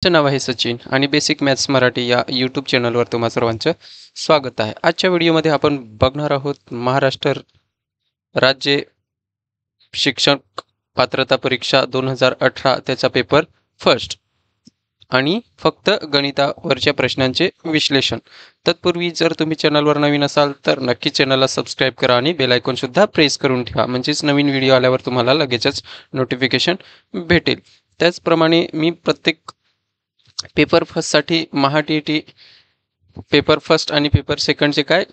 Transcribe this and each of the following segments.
माझं नाव आहे सचिन आणि बेसिक मॅथ्स मराठी या यूट्यूब चॅनलवर तुम्हा सर्वांचं स्वागत आहे. आजच्या व्हिडिओमध्ये आपण बघणार आहोत महाराष्ट्र राज्य शिक्षक पात्रता परीक्षा 2018 त्याचा पेपर फर्स्ट आणि फक्त गणितावरच्या प्रश्नांचे विश्लेषण. तत्पूर्वी जर तुम्ही चॅनलवर नवीन असाल तर नक्की चॅनलला सबस्क्राईब करा आणि बेल आयकॉन सुद्धा प्रेस करून ठेवा, म्हणजेच नवीन व्हिडिओ आल्यावर तुम्हाला लगेचच नोटिफिकेशन भेटेल. त्याचप्रमाणे मी प्रत्येक पेपर फर्स्टसाठी टी पेपर फर्स्ट आणि पेपर सेकंडचे काय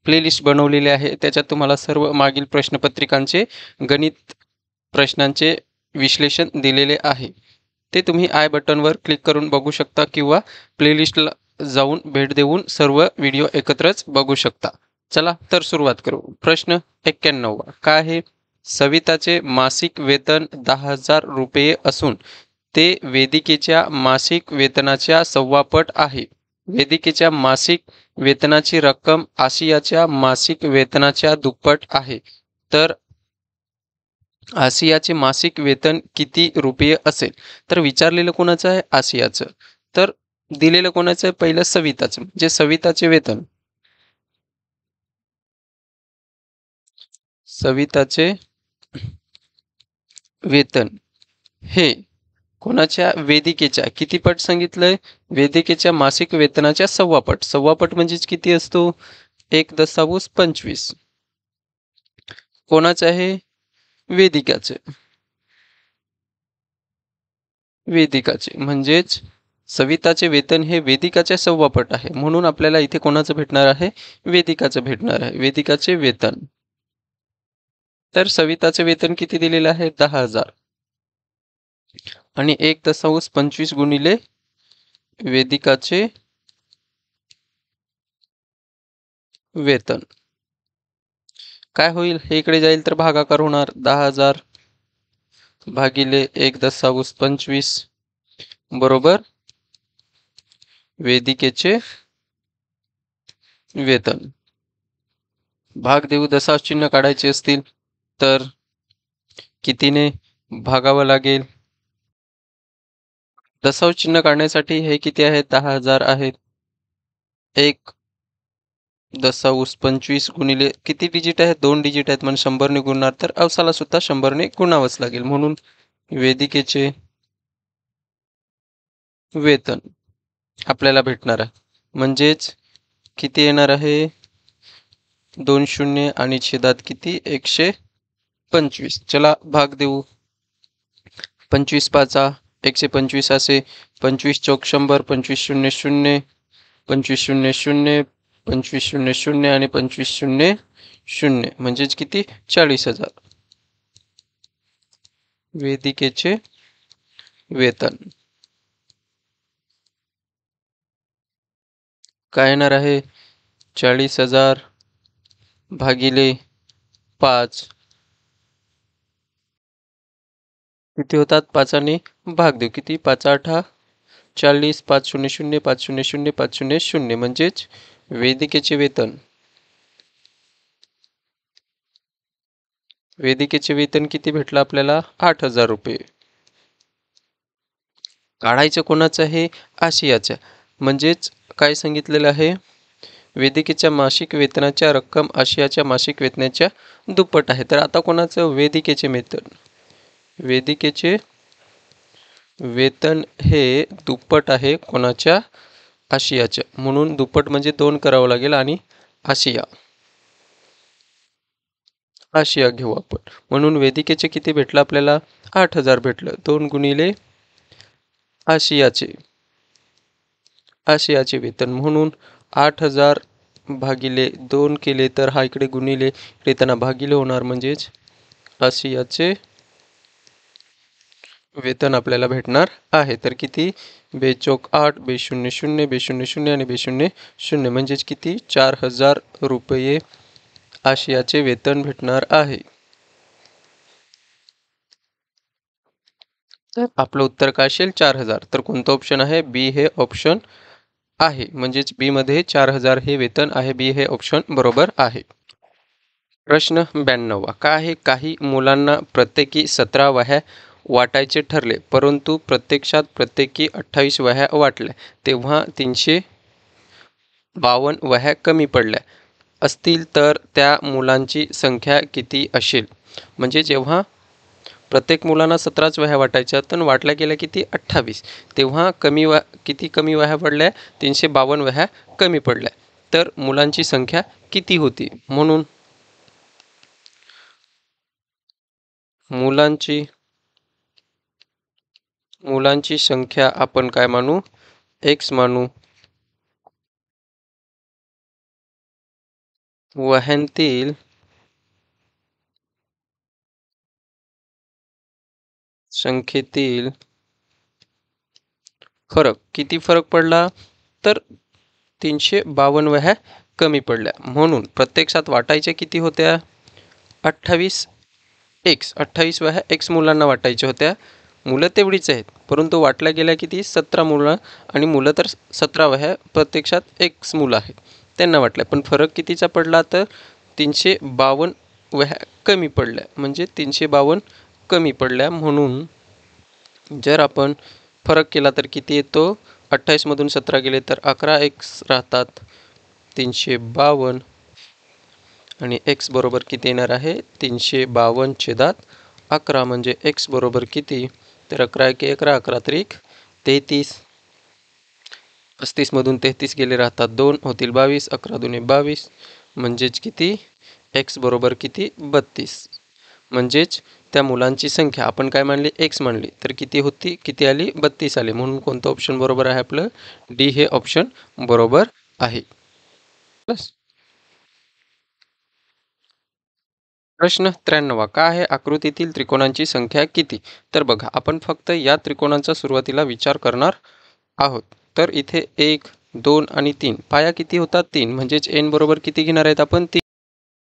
प्लेलिस्ट बनवलेले आहे. त्याच्यात तुम्हाला सर्व मागील प्रश्नपत्रिकांचे गणित प्रश्नांचे विश्लेषण दिलेले आहे. ते तुम्ही आय बटनवर क्लिक करून बघू शकता किंवा प्लेलिस्टला जाऊन भेट देऊन सर्व व्हिडिओ एकत्रच बघू शकता. चला तर सुरुवात करू. प्रश्न 91 काय आहे? सविताचे मासिक वेतन 10,000 रुपये असून ते वेदिकेच्या मासिक वेतनाच्या 1.25 पट आहे. वेदिकेच्या मासिक वेतनाची रक्कम आशियाच्या मासिक वेतनाच्या दुप्पट आहे. तर आशियाचे मासिक वेतन किती रुपये असेल? तर विचारलेलं कोणाचं आहे? आशियाचं. तर दिलेलं कोणाचं आहे? पहिलं सविताचं, म्हणजे सविताचे वेतन हे कोणाच्या? वेदिकेच्या किती पट सांगितलंय? वेदिकेच्या मासिक वेतनाच्या 1.25 पट. 1.25 पट म्हणजेच किती असतो? 1/25. कोणाचं आहे? वेदिकाचे. म्हणजेच सविताचे वेतन हे वेदिकाच्या 1.25 पट आहे, म्हणून आपल्याला इथे कोणाचं भेटणार आहे? वेदिकाचं भेटणार आहे. वेदिकाचे वेतन. तर सविताचे वेतन किती दिलेलं आहे? 10,000 आणि 1/25 गुणिले वेदिकाचे वेतन काय होईल? हे इकडे जाईल तर भागाकार होणार. 10,000 भागिले 1/25 बरोबर वेदिकेचे वेतन. भाग देऊ दशांश चिन्ह काढायचे असतील तर कितीने भागावं लागेल? दशांश चिन्ह काढण्यासाठी हे किती आहेत? 10,000 आहेत. 1/25 गुणिले किती डिजिट आहेत? 2 डिजिट आहेत, म्हणून 100 ने गुणणार, तर अवसाला सुद्धा 100 ने गुणावंच लागेल. म्हणून वेदिकेचे वेतन आपल्याला भेटणार आहे. म्हणजेच किती येणार आहे? 2 शून्य आणि छेदात किती? 125. चला भाग देऊ. 25 पाचा 125 असे. 25 चौक 100. 25 शून्य शून्य. 25 शून्य शून्य. 25 शून्य शून्य आणि 25 शून्य शून्य म्हणजेच किती? 40,000 वेदिकेचे वेतन. काय येणार आहे? 40,000 भागिले 5 किती होतात? 5ने भाग देऊ. किती? 5 8 40. 5 शून्य शून्य. 5 शून्य शून्य. 5 शून्य शून्य म्हणजेच वेदिकेचे वेतन किती भेटलं आपल्याला? 8,000 रुपये. काढायचं कोणाचं आहे? आशियाच्या. म्हणजेच काय सांगितलेलं आहे? वेदिकेच्या मासिक वेतनाच्या रक्कम आशियाच्या मासिक वेतनाच्या दुप्पट आहे. तर आता कोणाचं? वेदिकेचे वेतन. वेदिकेचे वेतन हे दुप्पट आहे कोणाच्या? आशियाच्या. म्हणून दुप्पट म्हणजे 2 करावं लागेल आणि आशिया घेऊ आपण. म्हणून वेदिकेचे किती भेटलं आपल्याला? 8,000 भेटलं. 2 गुणिले आशियाचे वेतन, म्हणून 8,000 भागिले 2 केले तर हा इकडे गुणिले, इकडे त्यांना भागिले होणार, म्हणजेच आशियाचे वेतन आपल्याला भेटणार आहे. तर किती? 2 चौक 8. 2 शून्य शून्य. 2 शून्य शून्य आणि 2 शून्य शून्य म्हणजेच किती? 4,000 रुपये आशियाचे वेतन भेटणार आहे. तर आपलं उत्तर काय असेल? 4,000. तर कोणतं ऑप्शन आहे? बी हे ऑप्शन आहे. म्हणजेच बी मध्ये 4,000 हे वेतन आहे. बी हे ऑप्शन बरोबर आहे. प्रश्न 92 काय आहे? काही मुलांना प्रत्येकी 17 वह्या वाटायचे ठरले, परंतु प्रत्यक्षात प्रत्येकी 28 वह्या वाटल्या, तेव्हा 352 वह्या कमी पडल्या असतील तर त्या मुलांची संख्या किती असेल? म्हणजे जेव्हा प्रत्येक मुलांना 17च वह्या वाटायच्या, तर वाटल्या गेल्या किती? 28. तेव्हा किती कमी वह्या पडल्या? 352 वह्या कमी पडल्या. तर मुलांची संख्या किती होती? म्हणून मुलांची संख्या आपण काय मानू? x मानू. वह्यांतील संख्येतील फरक किती फरक पडला? तर 352 वह्या कमी पडल्या. म्हणून प्रत्यक्षात वाटायच्या किती होत्या? 28 वह्या x मुलांना वाटायच्या होत्या. मुलं तेवढीच आहेत, परंतु वाटल्या गेल्या किती? 17 मुलं, आणि मुलं तर 17 वह्या, प्रत्यक्षात x मुलं आहेत त्यांना वाटल्या. पण फरक कितीचा पडला? तर 352 वह्या कमी पडल्या. म्हणजे 352 कमी पडल्या. म्हणून जर आपण फरक केला तर किती येतो? 28 मधून 17 गेले तर 11 x राहतात, 352, आणि x बरोबर किती येणार आहे? 352/11. म्हणजे x बरोबर किती? तर 11 × 11, 11 त्रिक 33. 35 मधून 33 गेले राहतात 2, होतील 22, 11 दुणे 22. म्हणजेच किती? x बरोबर किती? 32. म्हणजेच त्या मुलांची संख्या आपण काय मानली? x मानली, तर किती होती? किती आली? 32 आली. म्हणून कोणतं ऑप्शन बरोबर आहे आपलं? डी हे ऑप्शन बरोबर आहे. बस. प्रश्न 93. काय आहे? आकृतीतील त्रिकोणांची संख्या किती? तर बघा, आपण फक्त या त्रिकोणांचा सुरुवातीला विचार करणार आहोत. तर इथे 1, 2 आणि 3 पाया किती होतात? 3. म्हणजेच n बरोबर किती घेणार आहेत आपण? 3.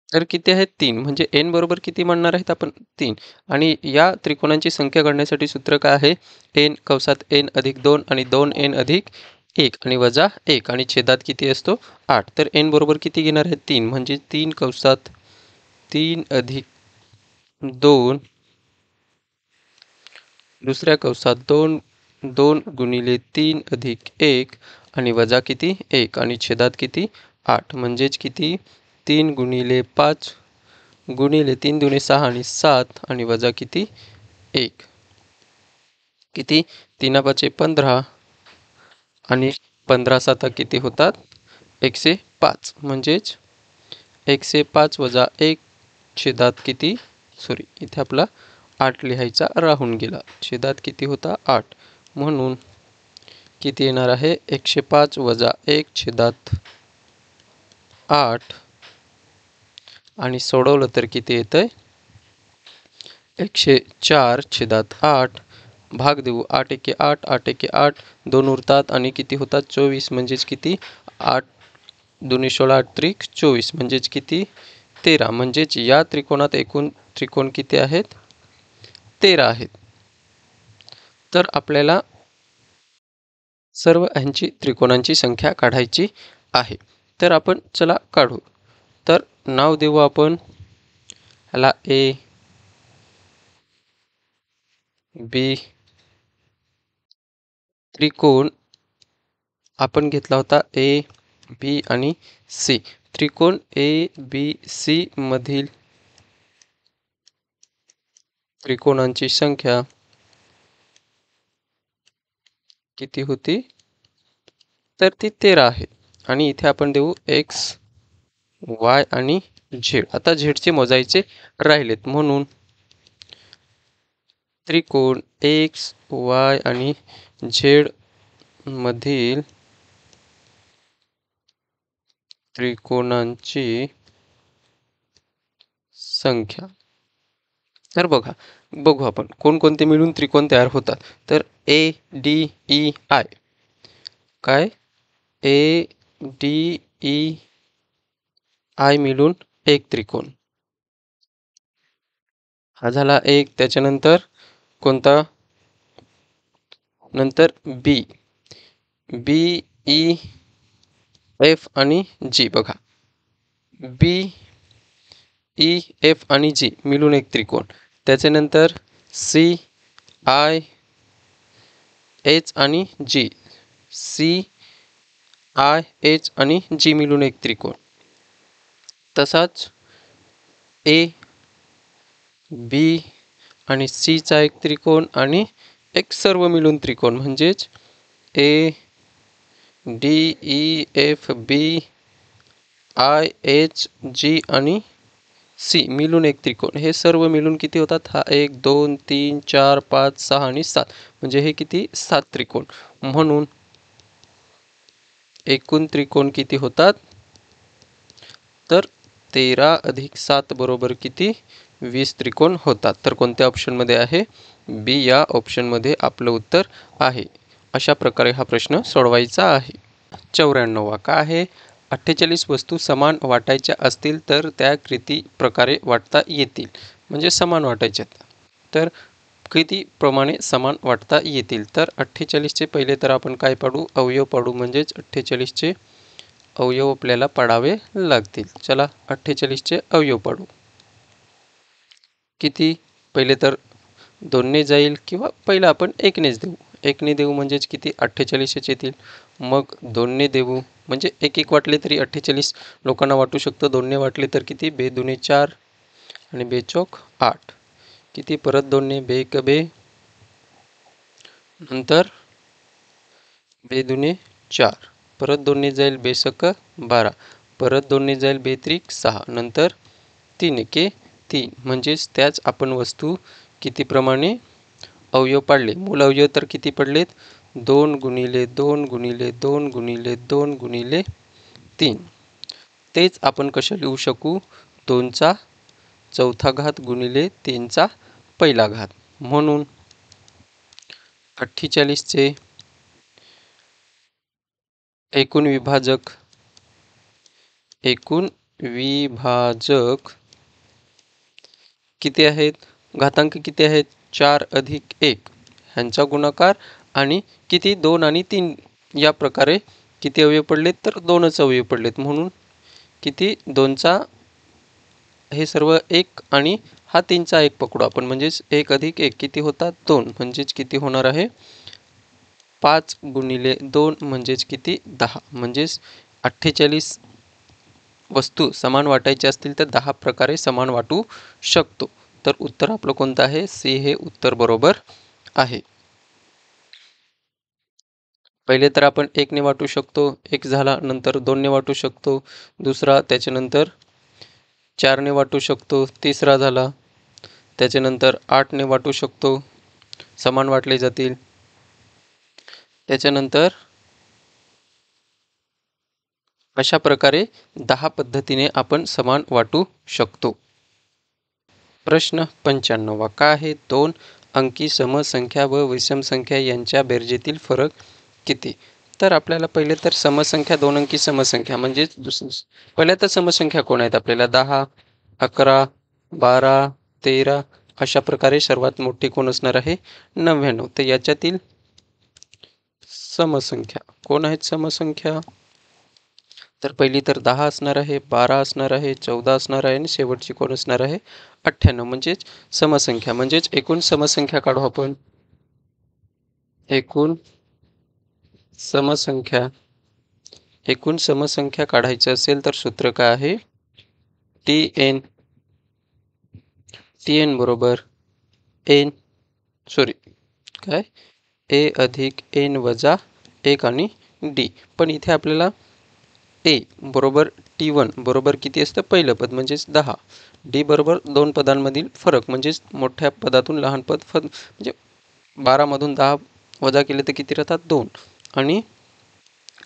तर किती आहेत? 3. म्हणजे n बरोबर किती म्हणणार आहेत आपण? 3. आणि या त्रिकोणांची संख्या काढण्यासाठी सूत्र काय आहे? n कंसात n अधिक 2 आणि 2n अधिक 1 आणि वजा 1, आणि छेदात किती असतो? 8. तर n बरोबर किती घेणार आहेत? 3. म्हणजे 3 कंसात 3 अधिक 2, दुसऱ्या कंसात 2 गुणिले 3 अधिक 1, आणि वजा किती? 1, आणि छेदात किती? 8. म्हणजेच किती? 3 गुणिले 5 गुणिले 3 दुणे 6 आणि 7, आणि वजा किती? 1. किती? 3 5 15, आणि 15 7 किती होतात? 105. म्हणजेच 105 वजा 1 छेदात किती? इथे आपला 8 लिहायचा राहून गेला. छेदात किती होता? 8. म्हणून किती येणार आहे? 105 वजा 1 छेदात 8, आणि सोडवलं तर किती येतंय? 104 छेदात 8. भाग देऊ. 8 एके 8, 8 एके 8, 2 उरतात, आणि किती होतात? 24. म्हणजेच किती? 8 दुणे 16, 8 त्रिक 24. म्हणजेच किती? 13. म्हणजेच या त्रिकोणात एकूण त्रिकोण किती आहेत? 13 आहेत. तर आपल्याला सर्व ह्यांची त्रिकोणांची संख्या काढायची आहे. तर आपण चला काढू. तर नाव देऊ आपण ह्याला A, B. त्रिकोण आपण घेतला होता A, B आणि C. त्रिकोण ABC मधील त्रिकोणांची संख्या किती होती? तर ती 13 आहे. आणि इथे आपण देऊ x, y आणि z. आता झेडचे मोजायचे राहिलेत, म्हणून त्रिकोण x, y आणि z मधील त्रिकोणांची संख्या. तर बघू आपण कोणकोणते मिळून त्रिकोण तयार होतात. तर ADEI. काय? ADEI मिळून एक त्रिकोण. हा झाला एक. त्याच्यानंतर कोणता? नंतर BEF आणि G. बघा, BEF आणि G मिळून एक त्रिकोण. त्याच्यानंतर CEF आय एच आणि जी, सी आय एच आणि जी मिळून एक त्रिकोण. तसाच ए बी आणि सीचा एक त्रिकोण आणि एक सर्व मिळून त्रिकोण म्हणजेच A D E F B I H G आणि सी मिळून एक त्रिकोण. हे सर्व मिळून किती होतात? हा 1 2 3 4 5 6 आणि 7 म्हणजे हे किती? 7 त्रिकोण. म्हणून एकूण त्रिकोण किती होतात? तर 13 अधिक 7 बरोबर किती? 20 त्रिकोण होतात. तर कोणत्या ऑप्शनमध्ये आहे? बी या ऑप्शनमध्ये आपलं उत्तर आहे. अशा प्रकारे हा प्रश्न सोडवायचा आहे. 94 का आहे? 48 वस्तू समान वाटायच्या असतील तर त्या किती प्रकारे वाटता येतील? म्हणजे समान वाटायच्यात तर किती प्रमाणे समान वाटता येतील? तर 48चे पहिले तर आपण काय पाडू? अवयव पाडू. म्हणजेच 48चे अवयव आपल्याला पाडावे लागतील. चला 48चे अवयव पाडू. किती? पहिले तर 2ने जाईल किंवा पहिलं आपण 1नेच देऊ. 1ने देऊ म्हणजेच किती? 48च येतील. मग 2ने देऊ म्हणजे एक एक वाटले तरी 48 लोकांना वाटू शकतं. 2ने वाटले तर किती? बे दुने 4 आणि बे चौक 8. किती? परत 2ने बे एक बे, नंतर बे दुने 4, परत 2ने जाईल बे सक 12, परत 2ने जाईल बे त्रिक 6, नंतर 3 एके 3 म्हणजेच त्याच आपण वस्तू किती प्रमाणे अवयव पाडले. मूल अवयव तर किती पडलेत? 2 गुणिले 2 गुणिले 2 गुणिले 2 गुणिले 3. तेच आपण कशा लिहू शकू? 2चा चौथा घात गुणिले 3चा पहिला घात. म्हणून 48चे एकूण विभाजक किती आहेत? घातांक किती आहेत? 4 अधिक 1 ह्यांचा गुणाकार आणि किती? 2 आणि 3 या प्रकारे किती अवयव पडलेत? तर 2च अवयव पडलेत. म्हणून किती? 2चा हे सर्व 1 आणि हा 3चा 1 पकडू आपण म्हणजेच 1 अधिक 1 किती होतात? 2 म्हणजेच किती होणार आहे? 5 गुणिले 2 म्हणजेच किती? 10. म्हणजेच 48 वस्तू समान वाटायचे असतील तर 10 प्रकारे समान वाटू शकतो. तर उत्तर आपलं कोणतं आहे? सी हे उत्तर बरोबर आहे. पहिले तर आपण 1ने वाटू शकतो. 1 झाला. नंतर 2ने वाटू शकतो. दुसरा त्याच्यानंतर 4ने वाटू शकतो. तिसरा झाला. त्याच्यानंतर 8ने वाटू शकतो. समान वाटले जातील. त्याच्यानंतर अशा प्रकारे 10 पद्धतीने आपण समान वाटू शकतो. प्रश्न 95 का आहे? 2 अंकी समसंख्या व विषम संख्या यांच्या बेरजेतील फरक किती? तर आपल्याला पहिले तर समसंख्या 2 अंकी समसंख्या म्हणजे पहिल्या तर समसंख्या कोण आहेत आपल्याला? 10, 11, 12, 13 अशा प्रकारे सर्वात मोठी कोण असणार आहे? 99. तर याच्यातील समसंख्या कोण आहेत? समसंख्या तर पहिली तर 10 असणार आहे, 12 असणार आहे, 14 असणार आहे आणि शेवटची कोण असणार आहे? 98. म्हणजेच समसंख्या म्हणजेच एकूण समसंख्या काढू आपण. एकूण समसंख्या काढायचं असेल तर सूत्र काय आहे? TN बरोबर काय? A अधिक N वजा 1 आणि D. पण इथे आपल्याला A बरोबर T1 बरोबर किती असतं? पहिलं पद म्हणजेच 10. D बरोबर 2 पदांमधील फरक म्हणजेच मोठ्या पदातून लहान पद म्हणजे 12 मधून 10 वजा केले तर किती राहतात? 2. आणि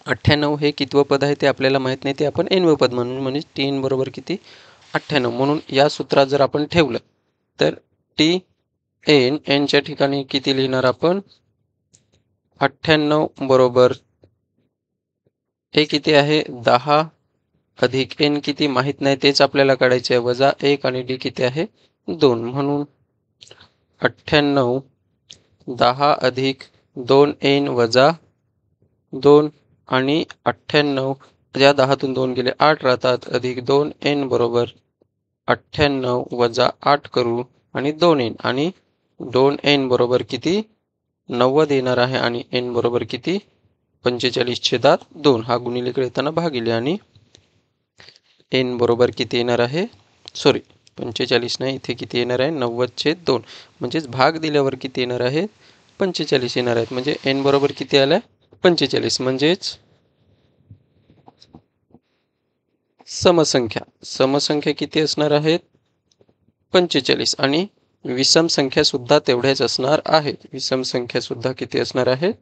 98 हे कितवं पद आहे ते आपल्याला माहीत नाही, ते आपण Nवं पद म्हणून म्हणजे TN बरोबर किती? 98. म्हणून या सूत्रात जर आपण ठेवलं तर Nच्या ठिकाणी किती लिहिणार आपण? 98 बरोबर हे किती आहे? 10 अधिक N किती माहीत नाही, तेच आपल्याला काढायचे आहे. वजा 1 आणि D किती आहे? 2. म्हणून 98 10 अधिक 2N वजा 2 आणि 98 या 10तून 2 गेले 8 राहतात अधिक 2N बरोबर 98 वजा 8 करू आणि 2N आणि 2n बरोबर किती 90 येणार आहे आणि n बरोबर किती 45/2 हा गुणिलेकडे येताना भागिले आणि n बरोबर किती येणार आहे सॉरी 45 नाही इथे किती येणार आहे 90/2 म्हणजेच भाग दिल्यावर किती येणार आहे 45 येणार आहेत म्हणजे n बरोबर किती आलाय 45 म्हणजेच समसंख्या किती असणार आहेत 45 आणि विषम संख्या सुद्धा तेवढ्याच असणार आहेत विषम संख्या सुद्धा किती असणार आहेत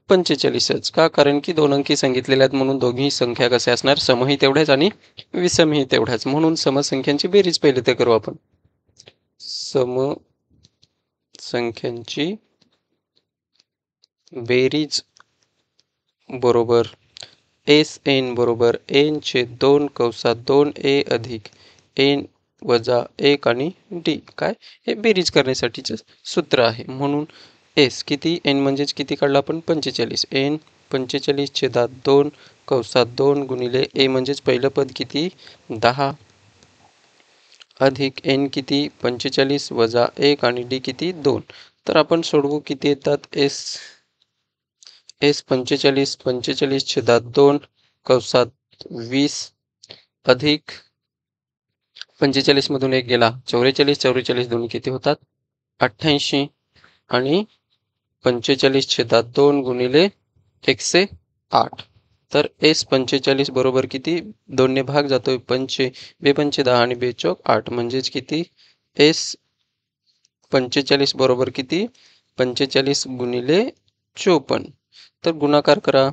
45च का कारण की दोन अंकी सांगितलेल्या आहेत म्हणून दोन्ही संख्या कशा असणार समही तेवढ्याच आणि विषमही तेवढ्याच म्हणून समसंख्यांची बेरीज पहिले ते करू आपण समसंख्यांची बेरीज बरोबर Sn बरोबर n/2 कंसात 2a अधिक n वजा 1 आणि d काय हे बेरीज करण्यासाठीचं सूत्र आहे म्हणून s किती n म्हणजेच किती काढला आपण 45 n 45/2 कंसात 2 गुणिले a म्हणजेच पहिलं पद किती 10 अधिक n किती 45 वजा 1 आणि d किती 2 तर आपण सोडवू किती येतात s 45/2 कंसात 20 अधिक 45 मधून 1 गेला 44 दोन्ही किती होतात 88 आणि 45/2 गुणिले 108 तर s 45 बरोबर किती 2 ने भाग जातोय 5 10 आणि 2 8 म्हणजेच किती s 45 बरोबर किती 45 गुणिले 54 तर गुणाकार करा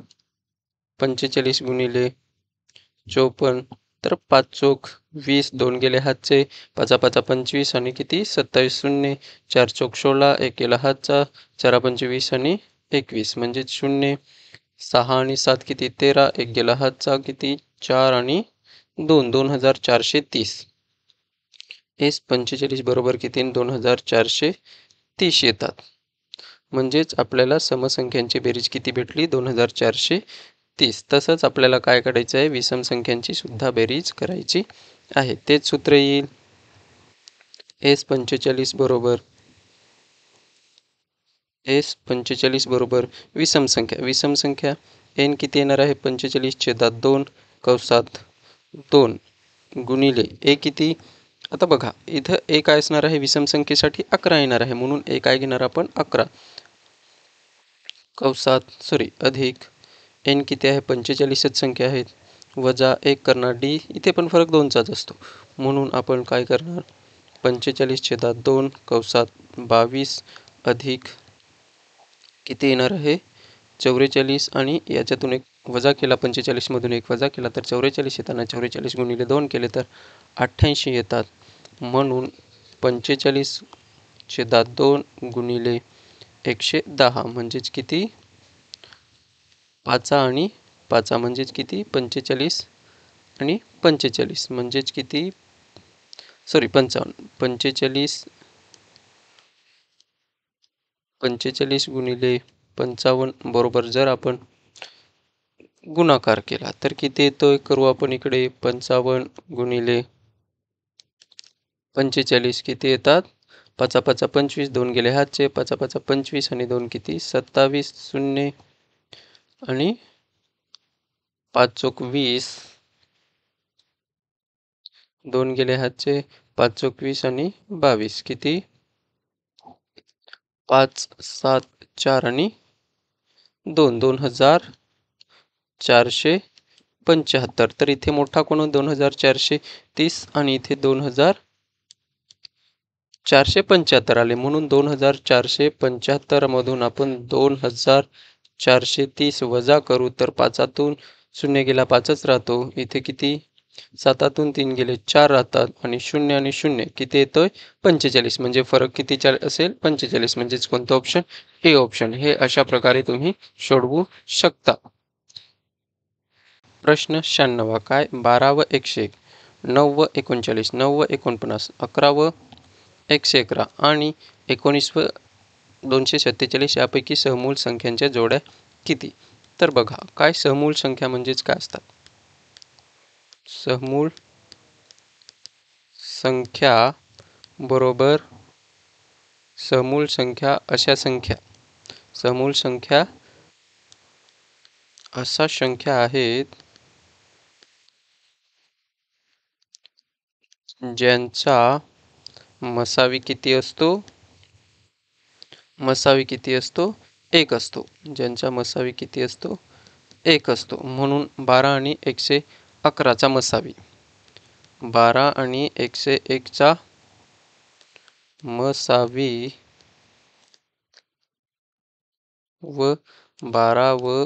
45 गुणिले 54 तर 5 चोक 20 2 गेले हातचे 5 5 25 आणि किती 27 शून्य 4 चोक 16 1 गेला हातचा 4 5 20 आणि 21 म्हणजे 0 6 आणि 7 किती 13 1 गेला हातचा किती 4 आणि 2 2430 s 45 बरोबर किती 2430 येतात म्हणजेच आपल्याला समसंख्यांची बेरीज किती भेटली 2430 तसंच आपल्याला काय करायचं आहे विषम संख्यांची सुद्धा बेरीज करायची आहे तेच सूत्र येईल s 45 बरोबर विषम संख्या n किती येणार आहे 45/2 कंसात 2 गुणिले a किती आता बघा इथं a काय असणार आहे विषम संख्येसाठी 11 येणार आहे म्हणून a काय घेणार आपण 11 अधिक n किती आहे 45च संख्या आहेत वजा 1 करणार d इथे पण फरक 2चाच असतो म्हणून आपण काय करणार 45/2 कंसात 22 अधिक किती येणार आहे 44 आणि याच्यातून एक वजा केला 45 मधून एक वजा केला तर 44 येताना 44 गुणिले 2 केले तर 88 येतात म्हणून 45/2 गुणिले 110 म्हणजेच किती 5 आणि 5 म्हणजेच किती 45 आणि 45 म्हणजेच किती सॉरी 55 45 गुणिले 55 बरोबर जर आपण गुणाकार केला तर किती येतोय करू आपण इकडे 55 गुणिले 45 किती येतात 5 5 25 2 गेले हातचे 5 5 25 आणि 2 किती 27 0 आणि 5 चोक 20 2 गेले हातचे 5 चोक 20 आणि 22 किती 5 7 4 आणि 2 2475 तर इथे मोठा कोण 2430 आणि इथे 2475 आले म्हणून 2475 मधून आपण 2430 वजा करू तर 5तून 0 गेला 5च राहतो इथे किती 7तून 3 गेले 4 राहतात आणि 0 आणि 0 किती येतोय 45 म्हणजे फरक किती असेल 45 म्हणजेच कोणतं ऑप्शन हे ऑप्शन हे अशा प्रकारे तुम्ही सोडवू शकता प्रश्न 96 काय 12 व 101 9 व 39 9 व 49 11 व 111 आणि 19 व 247 यापैकी सहमूल संख्यांच्या जोड्या किती तर बघा काय सहमूल संख्या म्हणजेच काय असतात सहमूल संख्या बरोबर समूळ संख्या समूळ संख्या अशा संख्या आहेत ज्यांचा मसावी किती असतो? मसावी किती असतो? 1 असतो. ज्यांचा मसावी किती असतो? 1 असतो. म्हणून 12 आणि 111चा मसावी. 12 आणि 101चा मसावी व 12 व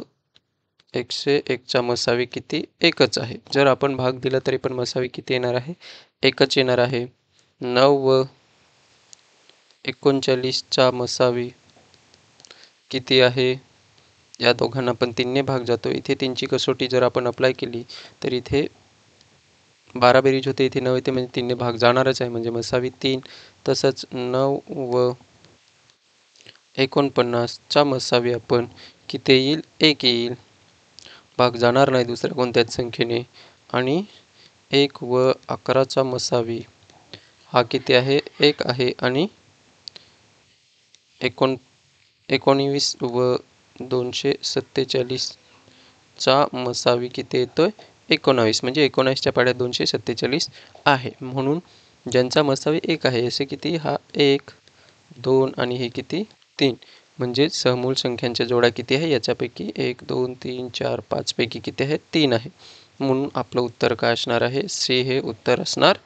101चा मसावी किती? 1च आहे. जर आपण भाग दिला तरी पण मसावी किती येणार आहे? 1च येणार आहे. 9 व 39चा मसावी किती आहे? या दोघांना पण 3ने भाग जातो. इथे 3ची कसोटी जर आपण अप्लाय केली तर इथे 12 बेरीज होते, इथे 9 येते, म्हणजे 3ने भाग जाणारच आहे, म्हणजे मसावी 3. तसंच 9 व 49चा मसावी आपण किती येईल? 1 येईल. भाग जाणार नाही दुसऱ्या कोणत्याच संख्येने. आणि 1 व 11चा मसावी हा किती आहे? 1 आहे. आणि 19 व 247चा मसावी किती येतोय? 19, म्हणजे 19च्या पाड्यात 247 आहे. म्हणून ज्यांचा मसावी 1 आहे असे किती? हा 1, 2 आणि हे किती? 3. म्हणजे समूळ संख्यांच्या जोड्या किती आहे? याच्यापैकी 1, 2, 3, 4, 5 पैकी किती आहे? 3 आहे. म्हणून आपलं उत्तर काय असणार आहे? सी हे उत्तर असणार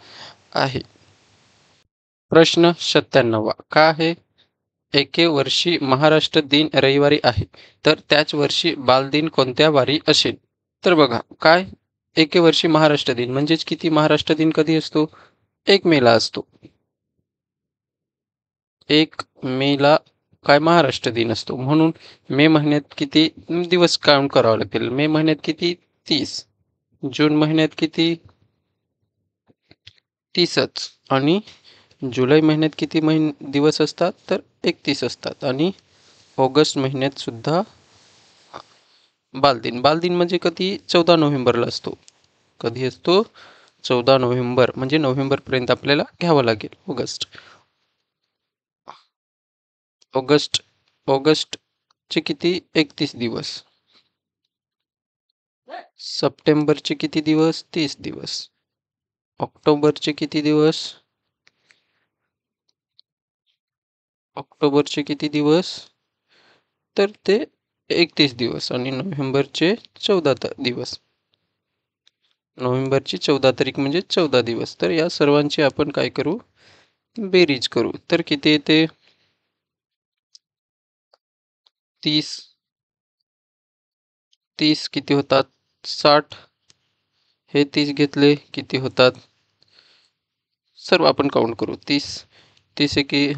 आहे. प्रश्न 97 काय आहे? एके वर्षी महाराष्ट्र दिन रविवारी आहे, तर त्याच वर्षी बालदिन कोणत्या वारी असेल? तर बघा काय, एके वर्षी महाराष्ट्र दिन म्हणजेच किती? महाराष्ट्र दिन कधी असतो? 1 मेला असतो. 1 मेला काय महाराष्ट्र दिन असतो. म्हणून मे महिन्यात किती दिवस काउंट करावं लागतील? मे महिन्यात किती? 30. जून महिन्यात किती? 30च. आणि जुलै महिन्यात किती दिवस असतात? तर 31 असतात. आणि ऑगस्ट महिन्यात सुद्धा बालदिन. बालदिन म्हणजे कधी? 14 नोव्हेंबरला असतो. कधी असतो? 14 नोव्हेंबर. म्हणजे नोव्हेंबरपर्यंत आपल्याला घ्यावं लागेल. ऑगस्टचे किती? 31 दिवस. सप्टेंबरचे किती दिवस? 30 दिवस. ऑक्टोबरचे किती दिवस? ऑक्टोबरचे किती दिवस? तर ते 31 दिवस. आणि नोव्हेंबरचे 14 दिवस. नोव्हेंबरची 14 तारीख म्हणजे 14 दिवस. तर या सर्वांची आपण काय करू? बेरीज करू. तर किती येते? 30 किती होतात? 60. हे 30 घेतले किती होतात? सर्व आपण काउंट करू. 30 एके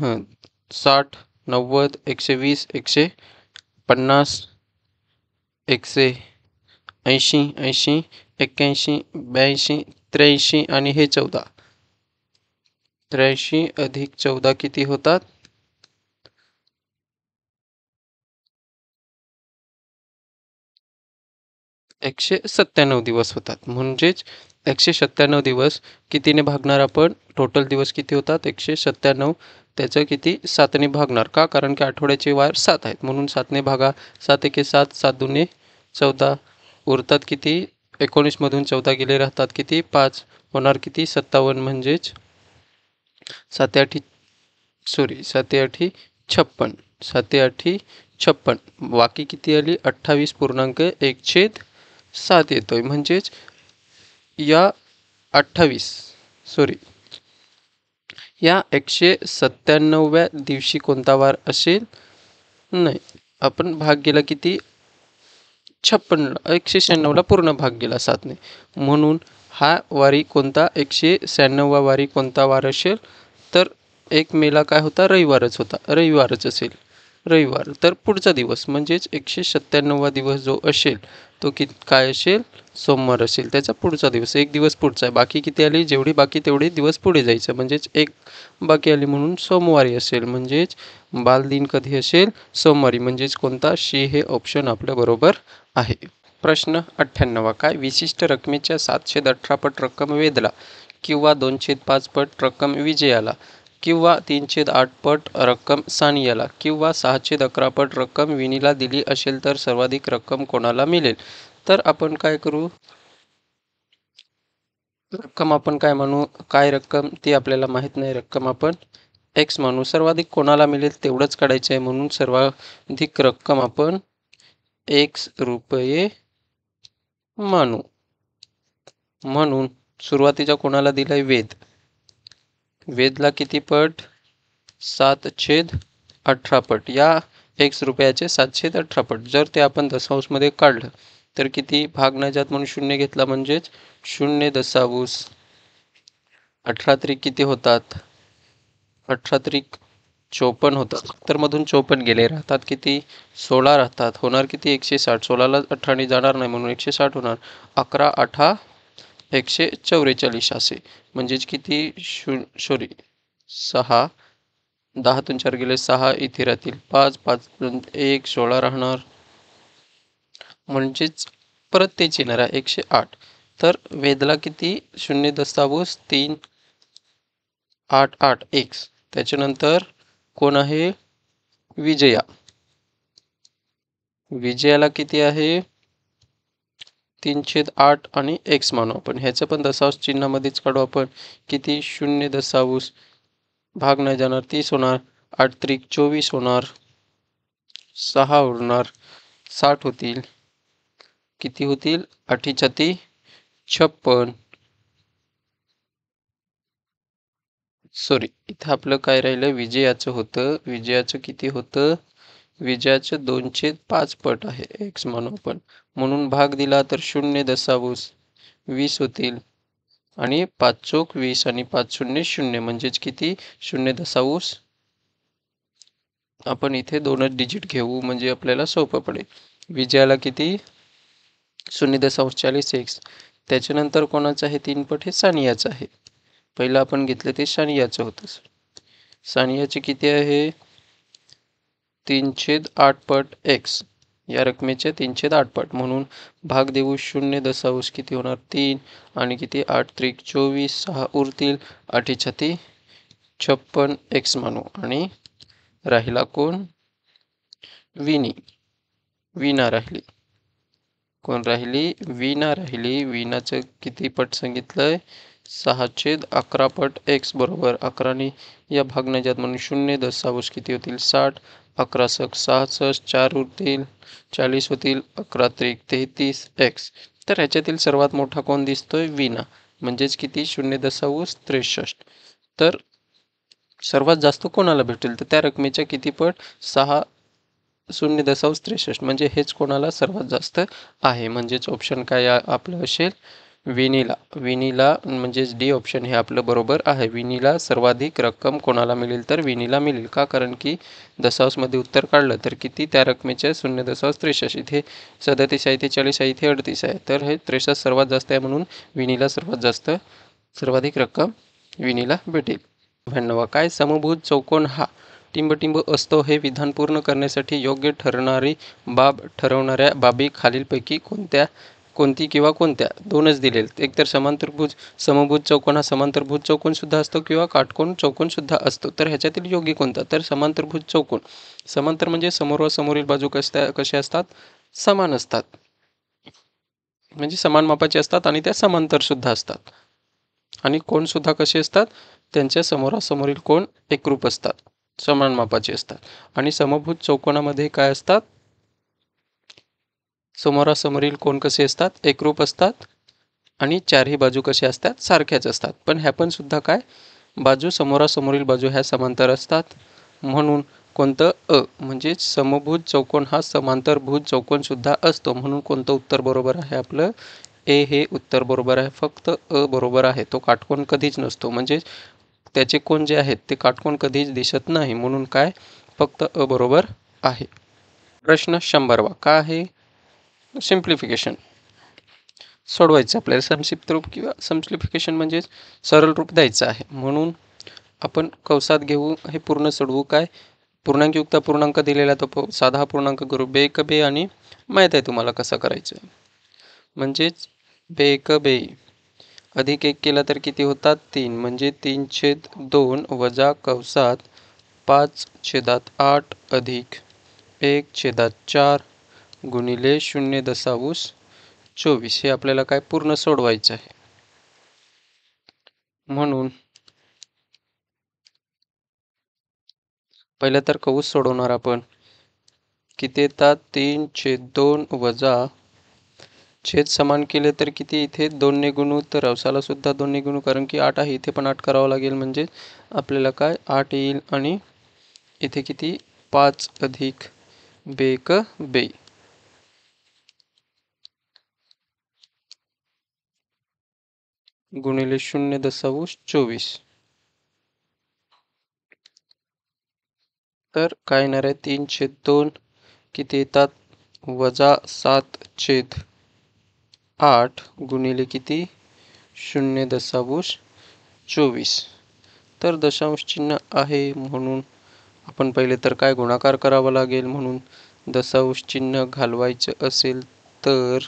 60, 90, 120, 150, 180, 81, 82, 83 आणि हे 14. 83 अधिक 14 किती होतात? 197 दिवस होतात. म्हणजेच 197 दिवस कितीने भागणार आपण? टोटल दिवस किती होतात? 197. त्याचं किती? 7ने भागणार. का? कारण की आठवड्याचे वार 7 आहेत, म्हणून 7ने भागा. 7 एके 7, 7 दुने 14. उरतात किती? 19 मधून 14 गेले राहतात किती? 5. होणार किती? 57. म्हणजेच 7 आठी 56. 7 आठी 56. बाकी किती आली? 28.1/7 येतोय. म्हणजेच या 197व्या दिवशी कोणता वार असेल? नाही, आपण भाग गेला किती? 56. 196ला पूर्ण भाग गेला 7ने. म्हणून हा वारी कोणता? 196वा वारी कोणता वार असेल? तर 1 मेला काय होता? रविवारच होता. रविवारच असेल. रविवार. तर पुढचा दिवस म्हणजेच 197वा दिवस जो असेल तो काय असेल? सोमवार असेल. त्याचा पुढचा दिवस 1 दिवस पुढचा आहे. बाकी किती आली? जेवढी बाकी तेवढे दिवस पुढे जायचं. म्हणजेच 1 बाकी आली, म्हणून सोमवारी असेल. म्हणजेच बालदिन कधी असेल? सोमवारी. म्हणजेच कोणता? शी हे ऑप्शन आपल्या बरोबर आहे. प्रश्न 98 काय? विशिष्ट रकमेच्या 718 पट रक्कम वेधला किंवा 2/5 पट रक्कम विजयाला किंवा 3/8 पट रक्कम सानियाला किंवा 6/11 पट रक्कम विनीला दिली असेल तर सर्वाधिक रक्कम कोणाला मिळेल? तर आपण काय करू, रक्कम आपण काय म्हणू, काय रक्कम ती आपल्याला माहीत नाही, रक्कम आपण एक्स म्हणू. सर्वाधिक कोणाला मिळेल तेवढंच काढायचं आहे, म्हणून सर्वाधिक रक्कम आपण एक्स रुपये मानू. म्हणून सुरुवातीच्या कोणाला दिलाय, वेद. वेदला किती पट, 7/18 पट. या एक्स रुपयाचे 7/18 पट. जर ते आपण दशांशमध्ये काढलं तर किती, भाग नाही जात म्हणून 0 घेतला, म्हणजेच 0.18. 18 किती होतात, 18 54 होतात. तर मधून 54 गेले, राहतात किती, 16 राहतात. होणार किती, 160. 16ला 18 जाणार नाही म्हणून 160 होणार. 11×8 144 असे. म्हणजेच किती, 6, 10तून 4 गेले 6, इथे राहतील 5, 5 1, 16 राहणार. म्हणजेच परत तेच येणार आहे 108. तर वेदला किती, 0.388 एक्स. त्याच्यानंतर कोण आहे, विजया. विजयाला किती आहे, 3/8 आणि एक्स मानू आपण. ह्याचं पण दशांश चिन्हामध्येच काढू आपण. किती, 0.10 भाग नाही जाणार, 30 होणार. 8×3 24 होणार. 6 होणार, 60 होतील. किती होतील, 8×4 56. सॉरी, इथं आपलं काय राहिलं, विजयाचं होतं. विजयाचं किती होतं, विजयाचं 2/5 पट आहे, एक्स म्हणू आपण. म्हणून भाग दिला तर 0.20 होतील. आणि 5×4 = 20 आणि 5×0 = 0. म्हणजेच किती, 0.10. आपण इथे 2च डिजिट घेऊ म्हणजे आपल्याला सोपं पडेल. विजयाला किती, 0.40 एक्स. त्याच्यानंतर कोणाचं आहे 3 पट, हे सानियाचं आहे. पहिलं आपण घेतलं ते सानियाचं होतं. सानियाचे किती आहे, 3/8 पट एक्स. या रकमेचे 3/8 पट, म्हणून भाग देऊ 0.10 किती होणार, 3. आणि किती, 8×3 24, 6 उरतील. 8×4 56 एक्स मानू. आणि राहिला कोण, विनी. वीणा राहिली. कोण राहिली, वीणा राहिली. वीणाचं किती पट सांगितलंय, 6/11 पट एक्स बरोबर 11ने या भाग नाही जात म्हणून 0.10 किती होतील, 60. 11×6 66, 4 उरतील, 40 होतील. 11×3 33 एक्स. तर ह्याच्यातील सर्वात मोठा कोण दिसतोय, वीणा. म्हणजेच किती, 0.10 63. तर सर्वात जास्त कोणाला भेटेल, तर त्या रकमेच्या किती पट, 6 0.63. म्हणजे हेच कोणाला सर्वात जास्त आहे. म्हणजेच ऑप्शन काय आपलं असेल, विनीला. विनीला म्हणजेच डी ऑप्शन हे आपलं बरोबर आहे. विनीला सर्वाधिक रक्कम कोणाला मिळेल, तर विनीला मिळेल. का, कारण की दशांशमध्ये उत्तर काढलं तर किती, त्या रकमेच्या 0.63. इथे 37 आहे, इथे 40 आहे, इथे 38 आहे. तर हे 63 सर्वात जास्त आहे, म्हणून विनीला सर्वाधिक रक्कम विनीला भेटेल. 99. काय समभुज चौकोन हा टिंबटिंब असतो, हे विधान पूर्ण करण्यासाठी योग्य ठरणारी बाब ठरवणाऱ्या बाबी खालीलपैकी कोणती किंवा कोणत्या, 2च दिलेत. एकतर समभुज चौकोन हा समांतरभुज चौकोन सुद्धा असतो किंवा काटकोन चौकोन सुद्धा असतो. तर ह्याच्यातील योग्य कोणता, तर समांतरभुज चौकोन. समांतर म्हणजे समोरासमोरील बाजू कशा असतात, समान असतात. म्हणजे समान मापाचे असतात आणि त्या समांतर सुद्धा असतात. आणि कोण सुद्धा कसे असतात, त्यांच्या समोरासमोरील कोण एकरूप असतात, समान मापाचे असतात. आणि समभुज चौकोनामध्ये काय असतात, समोरासमोरील कोण कसे असतात, एकरूप असतात. आणि चारही बाजू कसे असतात, सारख्याच असतात. पण ह्या पण सुद्धा काय, बाजू समोरासमोरील बाजू ह्या समांतर असतात. म्हणून कोणतं, म्हणजे समभुज चौकोन हा समांतरभुज चौकोन सुद्धा असतो. म्हणून कोणतं उत्तर बरोबर आहे आपलं, ए हे उत्तर बरोबर आहे. फक्त बरोबर आहे. तो काटकोन कधीच नसतो, म्हणजे त्याचे कोण जे आहेत ते काटकोन कधीच दिसत नाही. म्हणून काय, फक्त बरोबर आहे. प्रश्न 100वा काय आहे, सिम्प्लिफिकेशन सोडवायचं आपल्याला. संक्षिप्त रूप किंवा सिम्प्लिफिकेशन म्हणजे सरळ रूप द्यायचं आहे. म्हणून आपण कंसात घेऊ, हे पूर्ण सोडवू. काय, पूर्णांकयुक्त पूर्णांक दिलेला तो साधा पूर्णांक करू, बेक बे. आणि माहीत आहे तुम्हाला कसं करायचं, म्हणजेच बेक बे. अधिक 1 केला तर किती होतात 3 म्हणजे 3/2 वजा कंसात 5/8 अधिक 1/4 गुणिले 0.24 हे आपल्याला काय पूर्ण सोडवायचं आहे. म्हणून पहिलं तर कंस सोडवणार आपण. किती येतात 3/2 वजा छेद समान केले तर किती इथे 2 ने गुणू तर अवसाला सुद्धा 2 ने गुणू कारण की 8 आहे इथे पण 8 करावं लागेल म्हणजे आपल्याला काय 8 येईल आणि इथे किती 5 अधिक बेक बे गुणिले 0.24 तर काय येणार आहे 3/2 किती येतात वजा 7/8 गुणिले किती 0.24 तर दशांश चिन्ह आहे म्हणून आपण पहिले तर काय गुणाकार करावा लागेल म्हणून दशांश चिन्ह घालवायचं असेल तर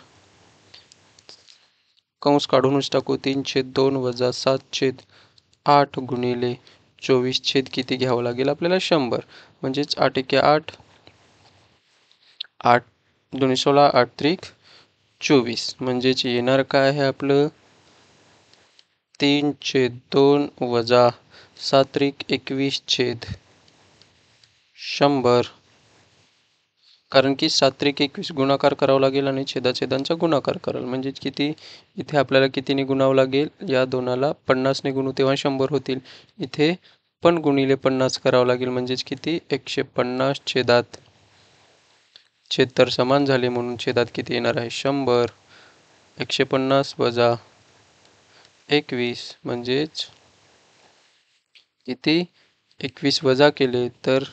कंस काढूनच टाकू 3/2 वजा 7/8 गुणिले 24 छेद किती घ्यावं लागेल आपल्याला 100 म्हणजेच 8 एके 8 8 2 16 8 त्रिक 24 म्हणजेच येणार काय आहे आपलं 3/2 वजा 7 त्रिक 21 छेद 100 कारण की 7 त्रिक 21 गुणाकार करावा लागेल आणि छेदाछेदांचा गुणाकार कराल म्हणजेच किती इथे आपल्याला कितीने गुणावं लागेल या दोनाला 50 ने गुणू तेव्हा 100 होतील इथे पण गुणिले 50 करावं लागेल म्हणजेच किती 150 छेदात छेद तर समान झाले म्हणून छेदात किती येणार आहे 100 150 वजा 21 म्हणजेच किती 21 वजा केले तर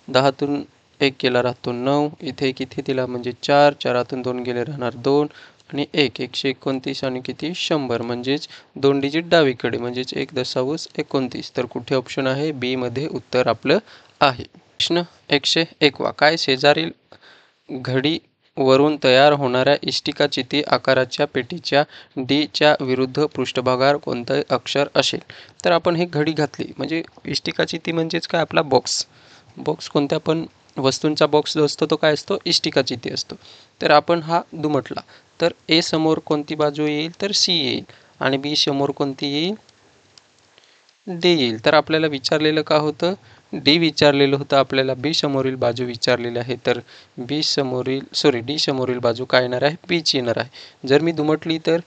10तून 1 गेला राहतो 9 इथे किती दिला म्हणजे 4 4तून 2 गेले राहणार 2 आणि 1 129 आणि किती 100 म्हणजेच 2 डिजिट डावीकडे म्हणजेच 1.29 तर कुठे ऑप्शन आहे बी मध्ये उत्तर आपलं आहे. प्रश्न 101 काय शेजारील घडी वरून तयार होणाऱ्या इष्टिकाचिती आकाराच्या पेटीच्या डी च्या विरुद्ध पृष्ठभागावर कोणतं अक्षर असेल तर आपण हे घडी घातली म्हणजे इष्टिकाचिती म्हणजेच काय आपला बॉक्स कोणत्या पण वस्तूंचा बॉक्स जो असतो तो काय असतो इष्टिकाचिती असतो तर आपण हा दुमटला तर ए समोर कोणती बाजू येईल तर सी येईल आणि बी समोर कोणती येईल डी येईल तर आपल्याला विचारलेलं का होतं डी विचारलेलं होतं आपल्याला बी समोरील बाजू विचारलेली आहे तर डी समोरील बाजू काय येणार आहे बीची येणार आहे जर मी दुमटली तर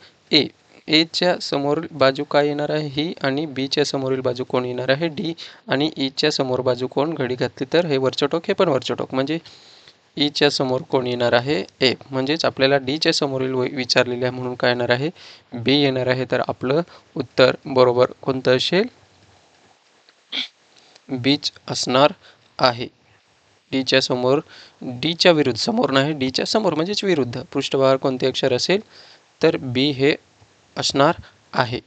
एच्या समोरील बाजू काय येणार आहे ही आणि बीच्या समोरील बाजू कोण येणार आहे डी आणि ईच्या समोर बाजू कोण घडी घातली तर हे वरचं टोक हे पण वरचं टोक म्हणजे ईच्या समोर कोण येणार आहे ए म्हणजेच आपल्याला डीच्या समोरील विचारलेले आहे म्हणून काय येणार आहे बी येणार आहे तर आपलं उत्तर बरोबर कोणतं असेल बीच असणार आहे डीच्या समोर डीच्या विरुद्ध समोर नाही डीच्या समोर म्हणजेच विरुद्ध पृष्ठभागावर कोणते अक्षर असेल तर बी हे असणार आहे.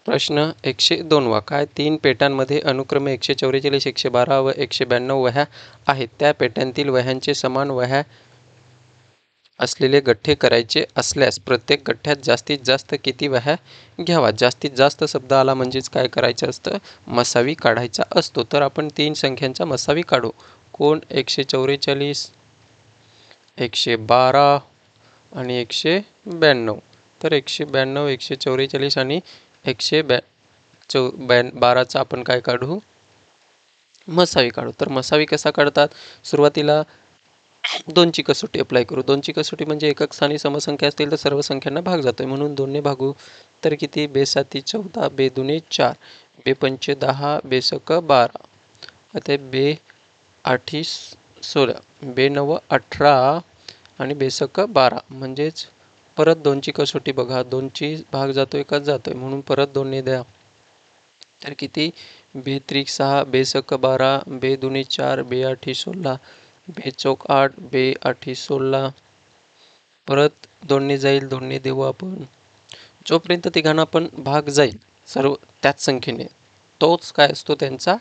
प्रश्न 102 काय 3 पेटांमध्ये अनुक्रमे 144 112 व 192 वह्या आहेत त्या पेट्यांतील वह्यांचे समान वह्या असलेले गठ्ठे करायचे असल्यास प्रत्येक गठ्ठ्यात जास्तीत जास्त किती वह्या घ्यावा जास्तीत जास्त शब्द आला म्हणजेच काय करायचं असतं मसावी काढायचा असतो तर आपण 3 संख्यांचा मसावी काढू कोण 144 112 आणि 192 तर 192 144 आणि 112चा आपण काय काढू मसावी काढू तर मसावी कसा काढतात सुरुवातीला 2ची कसोटी अप्लाय करू 2ची कसोटी म्हणजे एकक स्थानी समसंख्या असतील तर सर्व संख्यांना भाग जातोय म्हणून 2 ने भागू तर किती बे 7 14 बे 2 4 बे 5 10 बे 6 12 आता बे 8 16 बे 9 18 आणि बे 6 12 म्हणजेच परत 2ची कसोटी बघा 2ची भाग जातोय का जातोय म्हणून परत 2 ने द्या तर किती बे 3 6 बे 6 12 बे 2 4 बे 8 16 बे 4 8 बे 8 16 परत 2 ने जाईल 2 ने देऊ आपण जोपर्यंत तिघांना पण भाग जाईल सर्व त्याच संख्येने तोच काय असतो त्यांचा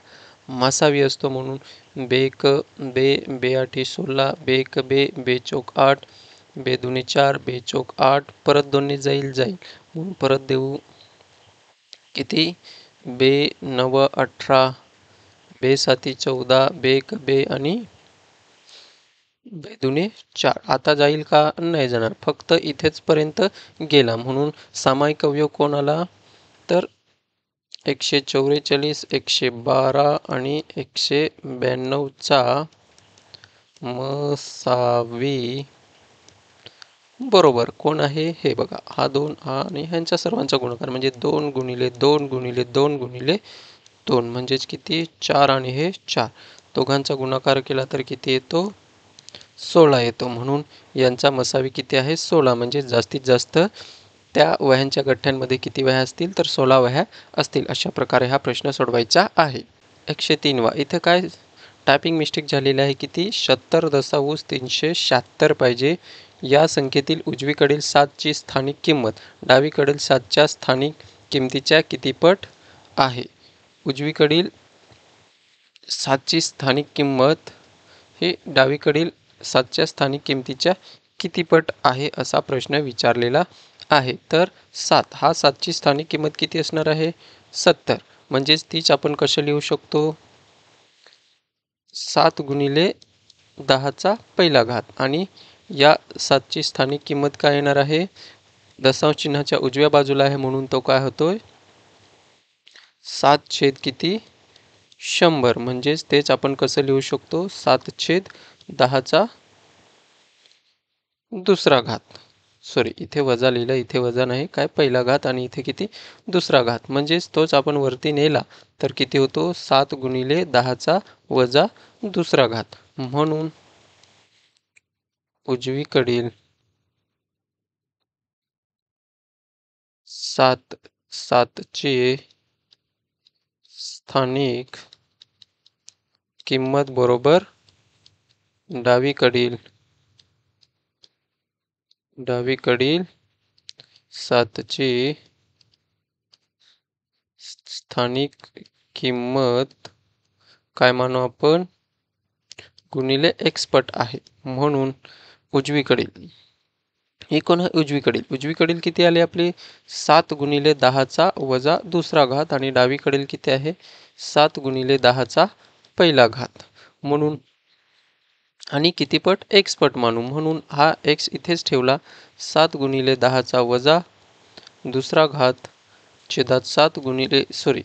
मसावी असतो म्हणून बे 1 बे 8 16 बे 1 बे 4 8 बे दुनी 4, बे चौक 8, परत 2 जाईल म्हणून परत देऊ किती, बे 9 18, बे 7 14, बे 1 बे आणि बे दुनी 4. आता जाईल का, नाही जाणार, फक्त इथेच पर्यंत गेला म्हणून सामायिक अवयव कोण आला, तर 144, 112 आणि 192 चा मसावी बरोबर कोण आहे, हे बघा, हा 2 हा आणि ह्यांच्या सर्वांचा गुणाकार म्हणजे 2 गुणिले 2 गुणिले 2 गुणिले 2 म्हणजेच किती, 4 आणि हे 4. दोघांचा गुणाकार केला तर किती येतो, 16 येतो. म्हणून यांचा मसावी किती आहे, 16. म्हणजे जास्तीत जास्त त्या वह्यांच्या गठ्ठ्यांमध्ये किती वह्या असतील, तर 16 वह्या असतील. अशा प्रकारे हा प्रश्न सोडवायचा आहे. 103 वा, इथे काय टायपिंग मिस्टेक झालेली आहे, किती, 76,376 पाहिजे. या संख्येतील उजवीकडील 7ची स्थानिक किंमत डावीकडील 7च्या स्थानिक किमतीच्या किती पट आहे. उजवीकडील 7ची स्थानिक किंमत हे डावीकडील 7च्या स्थानिक किमतीच्या किती पट आहे असा प्रश्न विचारलेला आहे. तर 7 हा 7ची स्थानिक किंमत किती असणार आहे, 70. म्हणजेच तीच आपण कशा लिहू शकतो, 7 गुणिले 10चा पहिला घात. आणि या 7ची स्थानिक किंमत काय येणार आहे, दशांश चिन्हाच्या उजव्या बाजूला आहे म्हणून तो काय होतोय, 7 छेद किती, 100. म्हणजेच तेच आपण कसं लिहू शकतो, 7/10चा दुसरा घात. सॉरी, इथे वजा लिहिलं, इथे वजा नाही, काय पहिला घात आणि इथे किती, दुसरा घात. म्हणजेच तोच आपण वरती नेला तर किती होतो, 7 गुणिले 10चा वजा दुसरा घात. म्हणून उजवीकडील 7ची स्थानिक किंमत बरोबर डावीकडील 7ची स्थानिक किंमत काय मानू आपण, गुणिले x पट आहे. म्हणून उजवीकडील, हे कोण आहे, उजवीकडील किती आले आपले, 7 गुणिले 10चा वजा दुसरा घात आणि डावीकडील किती आहे, 7 गुणिले 10चा पहिला घात. म्हणून आणि किती पट, x पट मानू, म्हणून हा x इथेच ठेवला, 7 गुणिले 10चा वजा दुसरा घात छेदात 7 गुणिले, सॉरी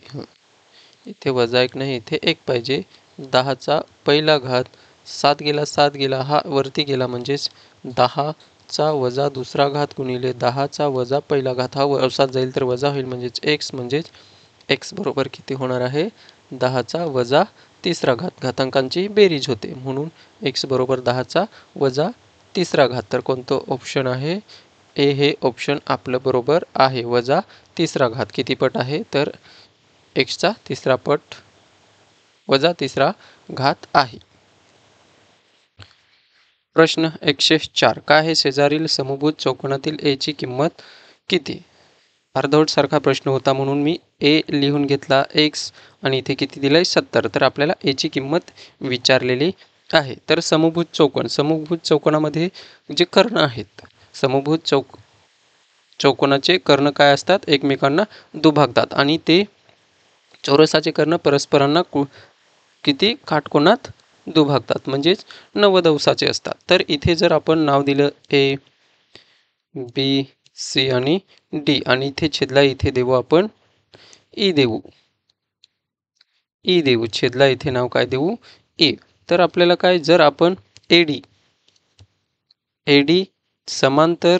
इथे वजा 1 नाही, इथे 1 पाहिजे, 10चा पहिला घात, 7 गेला, हा वरती गेला म्हणजेच 10चा वजा दुसरा घात गुणिले 10चा वजा पहिला घात. हा वरसात जाईल तर वजा होईल म्हणजेच x, म्हणजेच x बरोबर किती होणार आहे, 10चा वजा तिसरा घात. घातांकांची बेरीज होते म्हणून x बरोबर 10चा वजा तिसरा घात. तर कोणतं ऑप्शन आहे, ए हे ऑप्शन आपलं बरोबर आहे. वजा तिसरा घात किती पट आहे, तर एक्सचा तिसरा पट वजा तिसरा घात आहे. प्रश्न 104, काय आहे शेजारील समभुज चौकोनातील ए ची किंमत किती. अर्धवट सारखा प्रश्न होता म्हणून मी ए लिहून घेतला x आणि इथे किती दिलंय, 70. तर आपल्याला ए ची किंमत विचारलेली आहे. तर समभुज चौकोनामध्ये जे कर्ण आहेत, समभुज चौकोनाचे कर्ण काय असतात, एकमेकांना दुभागतात आणि ते चौरसाचे कर्ण परस्परांना किती काटकोनात दुभागतात, म्हणजेच 90 अंशाचे असतात. तर इथे जर आपण नाव दिलं ए बी सी आणि डी आणि इथे छेदला इथे देऊ आपण ई देऊ, छेदला इथे नाव काय देऊ, ए. तर आपल्याला काय, जर आपण एडी समांतर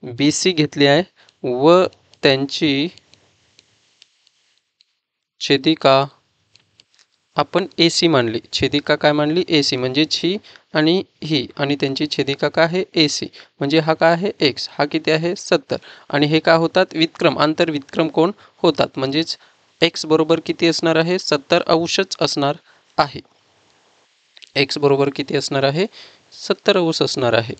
बी सी घेतली आहे व त्यांची छेदिका आपण ए सी मानली, छेदिका काय मानली, ए सी, म्हणजेच ही आणि त्यांची छेदिका काय आहे, ए सी, म्हणजे हा काय आहे, एक्स, हा किती आहे, 70. आणि हे काय होतात, व्युत्क्रम, आंतरव्युत्क्रम कोण होतात, म्हणजेच एक्स बरोबर किती असणार आहे, 70 अंशच असणार आहे. एक्स बरोबर किती असणार आहे, 70 अंश असणार आहे.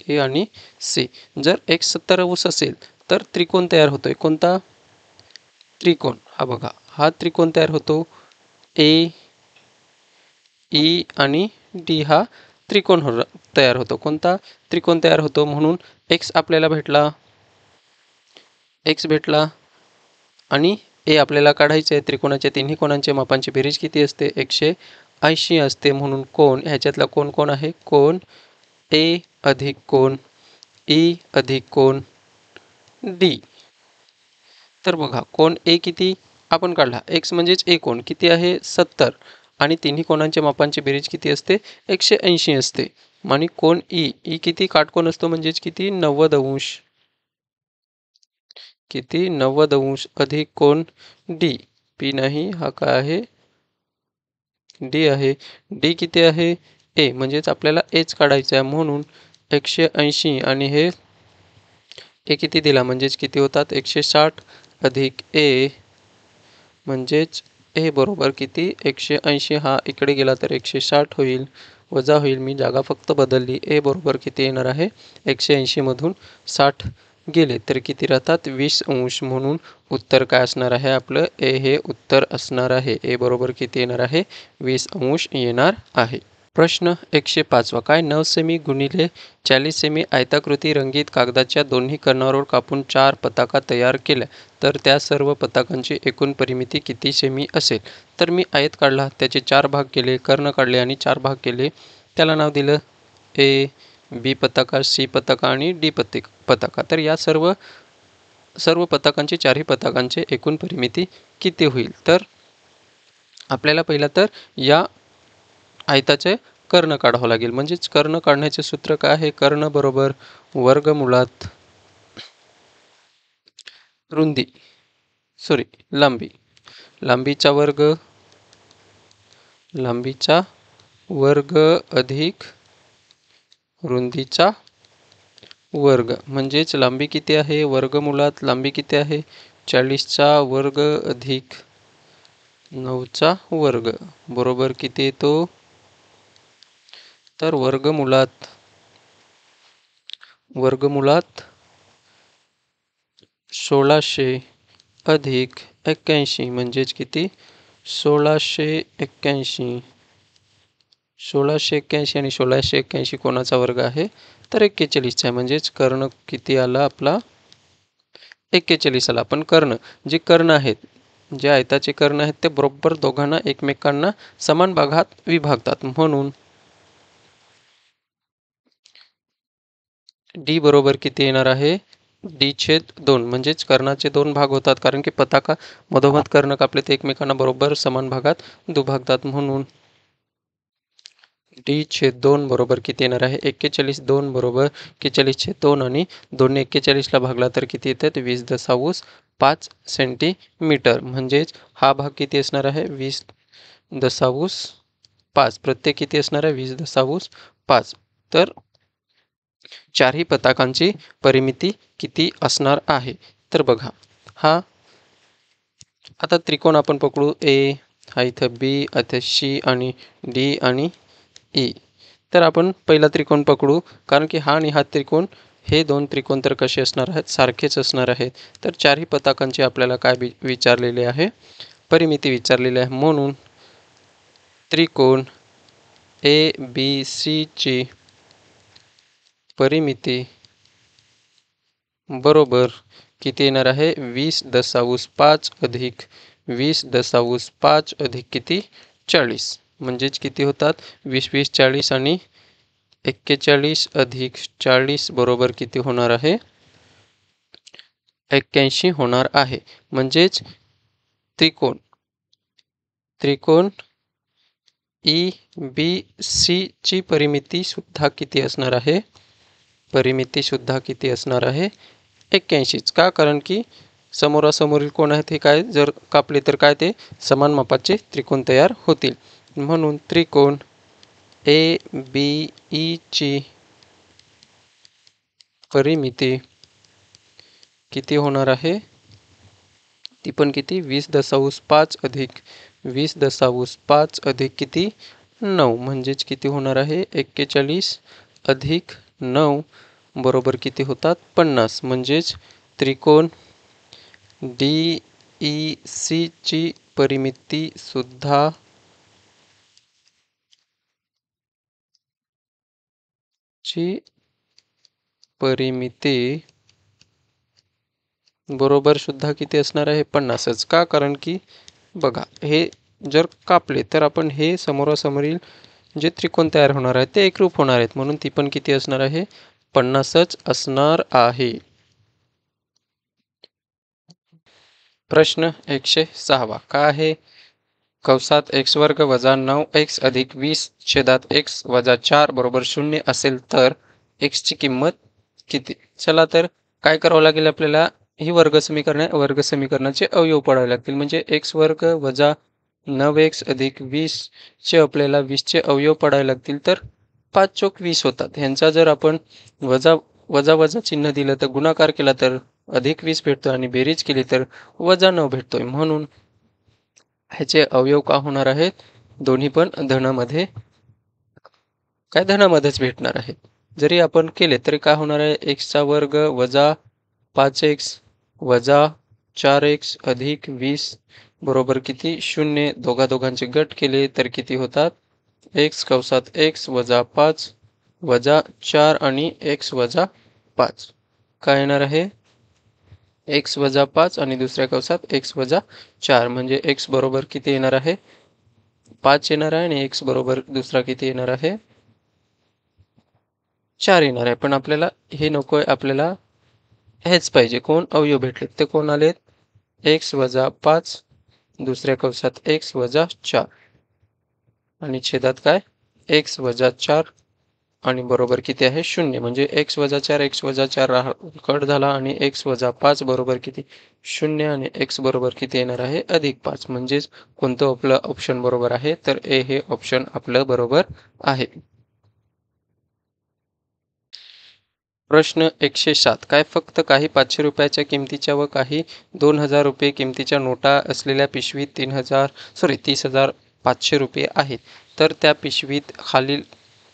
ए आणि सी. जर एक्स 70 अंश असेल तर त्रिकोण तयार होतोय, कोणता त्रिकोण, हा बघा, हा त्रिकोण तयार होतो, ए ई आणि डी हा तयार होतो. कोणता त्रिकोण तयार होतो? म्हणून एक्स आपल्याला भेटला, एक्स भेटला आणि ए आपल्याला काढायचे आहे. त्रिकोणाच्या तिन्ही कोणांच्या मापांची बेरीज किती असते? 180 असते. म्हणून कोण ह्याच्यातला कोण कोण आहे? कोण ए अधिक कोण ई अधिक कोण डी. तर बघा कोण ए किती आपण काढला, एक्स म्हणजेच ए कोण किती आहे 70 आणि तिन्ही कोणांच्या मापांची बेरीज किती असते 180 असते. आणि कोण ई किती काटकोन असतो म्हणजेच किती 90 अंश, किती 90 अंश अधिक कोण डी पी नाही हा काय आहे डी आहे. डी किती आहे ए म्हणजेच आपल्याला एच काढायचं आहे. म्हणून 180 आणि हे ए किती दिला म्हणजेच किती होतात 160 अधिक ए म्हणजेच ए बरोबर किती 180 हा इकडे गेला तर 160 होईल वजा होईल. मी जागा फक्त बदलली. ए बरोबर किती येणार आहे 180 मधून 60 गेले तर किती राहतात 20 अंश. म्हणून उत्तर काय असणार आहे आपलं ए हे उत्तर असणार आहे. ए बरोबर किती येणार आहे 20 अंश येणार आहे. प्रश्न 105 काय 9 सेमी गुणिले 40 सेमी आयताकृती रंगीत कागदाच्या दोन्ही कर्णावर कापून 4 पताका तयार केल्या तर त्या सर्व पताकांची एकूण परिमिती किती सेमी असेल? तर मी आयत काढला, त्याचे 4 भाग केले, कर्ण काढले आणि 4 भाग केले. त्याला नाव दिलं ए, बी पताका, सी पताका आणि डी पताका. तर या सर्व पताकांचे चारही पताकांचे एकूण परिमिती किती होईल? तर आपल्याला पहिला तर या आयताचे कर्ण काढावं लागेल. म्हणजेच कर्ण काढण्याचे सूत्र काय आहे? कर्ण बरोबर वर्गमुळात रुंदी लांबी, लांबीचा वर्ग अधिक रुंदीचा वर्ग. म्हणजेच लांबी किती आहे वर्गमुळात लांबी किती आहे 40चा वर्ग अधिक 9चा वर्ग बरोबर किती येतो? तर वर्गमुळात 1600 अधिक 81 म्हणजेच किती 1681. 1681 आणि 1681 कोणाचा वर्ग आहे? तर 41चा आहे. म्हणजेच कर्ण किती आला आपला 41 आला. पण जे कर्ण आहेत, जे आयताचे कर्ण आहेत ते बरोबर दोघांना एकमेकांना समान भागात विभागतात. म्हणून डी बरोबर किती येणार आहे D/2. म्हणजेच कर्णाचे 2 भाग होतात कारण की पताका मधोमध कर्ण कापले ते एकमेकांना बरोबर समान भागात दुभागतात. म्हणून D/2 बरोबर किती येणार आहे 41. 2 बरोबर 41/2 आणि 2 ने 41ला भागला तर किती येतात 20.5 सेंटीमीटर. म्हणजेच हा भाग किती असणार आहे 20.5. प्रत्येक किती असणार आहे 20.5. तर चारही पताकांची परिमिती किती असणार आहे? तर बघा हा आता त्रिकोण आपण पकडू ए, हा इथं बी, इथं सी आणि डी आणि ई. तर आपण पहिला त्रिकोण पकडू कारण की हा आणि हा त्रिकोण हे 2 त्रिकोण तर कसे असणार आहेत सारखेच असणार आहेत. तर चारही पताकांची आपल्याला काय विचारलेले आहे परिमिती विचारलेली आहे. म्हणून त्रिकोण ए बी सी ची परिमिती बरोबर किती येणार आहे 20.5 अधिक 20.5 अधिक किती 40. म्हणजेच किती होतात 20 20 40 आणि 41 अधिक 40 बरोबर किती होणार आहे 81 होणार आहे. म्हणजेच त्रिकोण ई बी सी ची परिमिती सुद्धा किती असणार आहे 81. का? कारण की समोरासमोरील कोण आहेत हे काय जर कापले तर काय ते समान मापाचे त्रिकोण तयार होतील. म्हणून त्रिकोण ए बी ई ची परिमिती किती होणार आहे ती पण किती 20.5 अधिक 20.5 अधिक किती 9. म्हणजेच किती होणार आहे 41 अधिक 9 बरोबर किती होतात 50. म्हणजेच त्रिकोण डी ई सी ची परिमिती सुद्धा ची परिमिती बरोबर सुद्धा किती असणार आहे 50च. का? कारण की बघा हे जर कापले तर आपण हे समोरासमोरील जे त्रिकोण तयार होणार आहेत ते एकरूप होणार आहेत, म्हणून ती पण किती असणार आहे 50च असणार आहे. प्रश्न 106 काय आहे? कंसात x वर्ग वजा 9x अधिक 20 छेदात x वजा 4 बरोबर 0 असेल तर x ची किंमत किती? चला तर काय करावं लागेल आपल्याला, ही वर्ग समीकरणाचे अवयव पडावे लागतील. म्हणजे x वर्ग वजा 9x अधिक 20 चे आपल्याला 20 चे अवयव पडावे लागतील. तर 5 चोक 20 होतात. ह्यांचा जर आपण वजा वजा वजा चिन्ह दिलं तर गुणाकार केला तर अधिक 20 भेटतो आणि बेरीज केली तर वजा 9 भेटतोय. म्हणून ह्याचे अवयव का होणार आहेत? दोन्ही पण धनामध्येच भेटणार आहेत. जरी आपण केले तरी काय होणार आहे? x चा वर्ग वजा 5x वजा 4x अधिक 20 बरोबर किती? 0. दोघांचे गट केले तर किती होतात? x कंसात x वजा 5 वजा 4 आणि x वजा 5. काय येणार आहे? x वजा 5 आणि दुसऱ्या कंसात x वजा 4 म्हणजे x बरोबर किती येणार आहे? 5 येणार आहे आणि x बरोबर दुसरा किती येणार आहे? 4 येणार आहे. पण आपल्याला हे नकोय, आपल्याला हेच पाहिजे. कोण? अवयव भेटले. ते कोण आलेत? x वजा 5 दुसऱ्या कंसात x वजा 4 आणि छेदात काय? x वजा 4 आणि बरोबर किती आहे? 0. म्हणजे x वजा 4 कट झाला आणि x वजा 5 बरोबर किती? 0 आणि x बरोबर किती येणार आहे? अधिक 5. म्हणजेच कोणतं आपलं ऑप्शन बरोबर आहे? तर ए हे ऑप्शन आपलं बरोबर आहे. प्रश्न 107 काय फक्त काही 500 रुपयाच्या किमतीच्या व काही 2000 रुपये किमतीच्या नोटा असलेल्या पिशवीत 30,500 रुपये आहेत, तर त्या पिशवीत खालील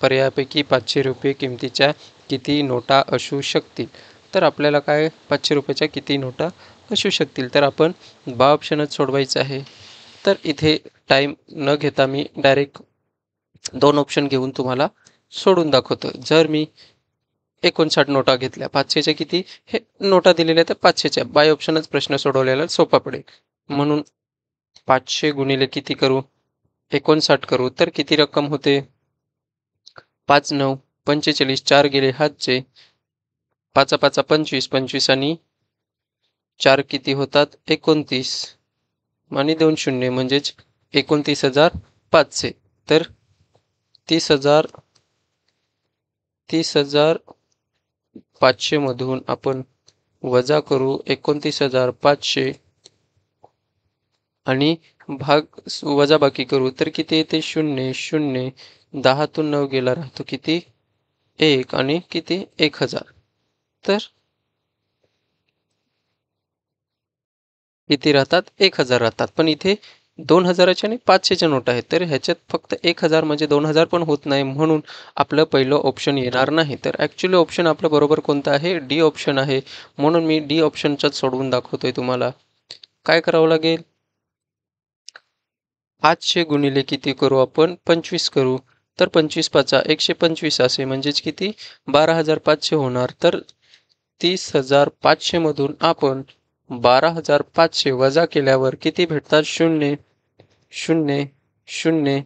पर्यायापैकी 500 रुपये किमतीच्या किती नोटा असू शकतील? तर आपल्याला काय 500 रुपयाच्या किती नोटा असू शकतील? तर आपण ऑप्शनच सोडवायचं आहे. तर इथे टाईम न घेता मी डायरेक्ट 2 ऑप्शन घेऊन तुम्हाला सोडून दाखवतो. जर मी 59 नोटा घेतल्या, 500च्या किती? हे नोटा दिलेल्या तर 500च्या बाय ऑप्शनच प्रश्न सोडवलेला सोपा पडेल. म्हणून 500 गुणिले किती करू? 59 करू तर किती रक्कम होते? 5 9 45, 4 गेले हातचे, 5 5 25, 25 आणि 4 किती होतात? 29 आणि 2 शून्य म्हणजेच 29,500. तर 30,500 मधून आपण वजा करू 29,500 आणि वजाबाकी करू तर किती येते? 0 0. 10तून 9 गेला राहतो किती? 1 आणि किती? 1000. तर किती राहतात? 1000 राहतात. पण इथे 2000च्या आणि 500च्या नोट आहेत. तर ह्याच्यात फक्त 1000 म्हणजे 2000 पण होत नाही, म्हणून आपलं पहिलं ऑप्शन येणार नाही. तर ॲक्च्युली ऑप्शन आपलं बरोबर कोणतं आहे? डी ऑप्शन आहे. म्हणून मी डी ऑप्शनचाच सोडवून दाखवतोय तुम्हाला. काय करावं लागेल? 500 गुणिले किती करू आपण? 25 करू. तर 25 5 125 असे म्हणजेच किती? 12,500 होणार. तर 30,500 मधून आपण 12,500 वजा केल्यावर किती भेटतात? 0 0 0.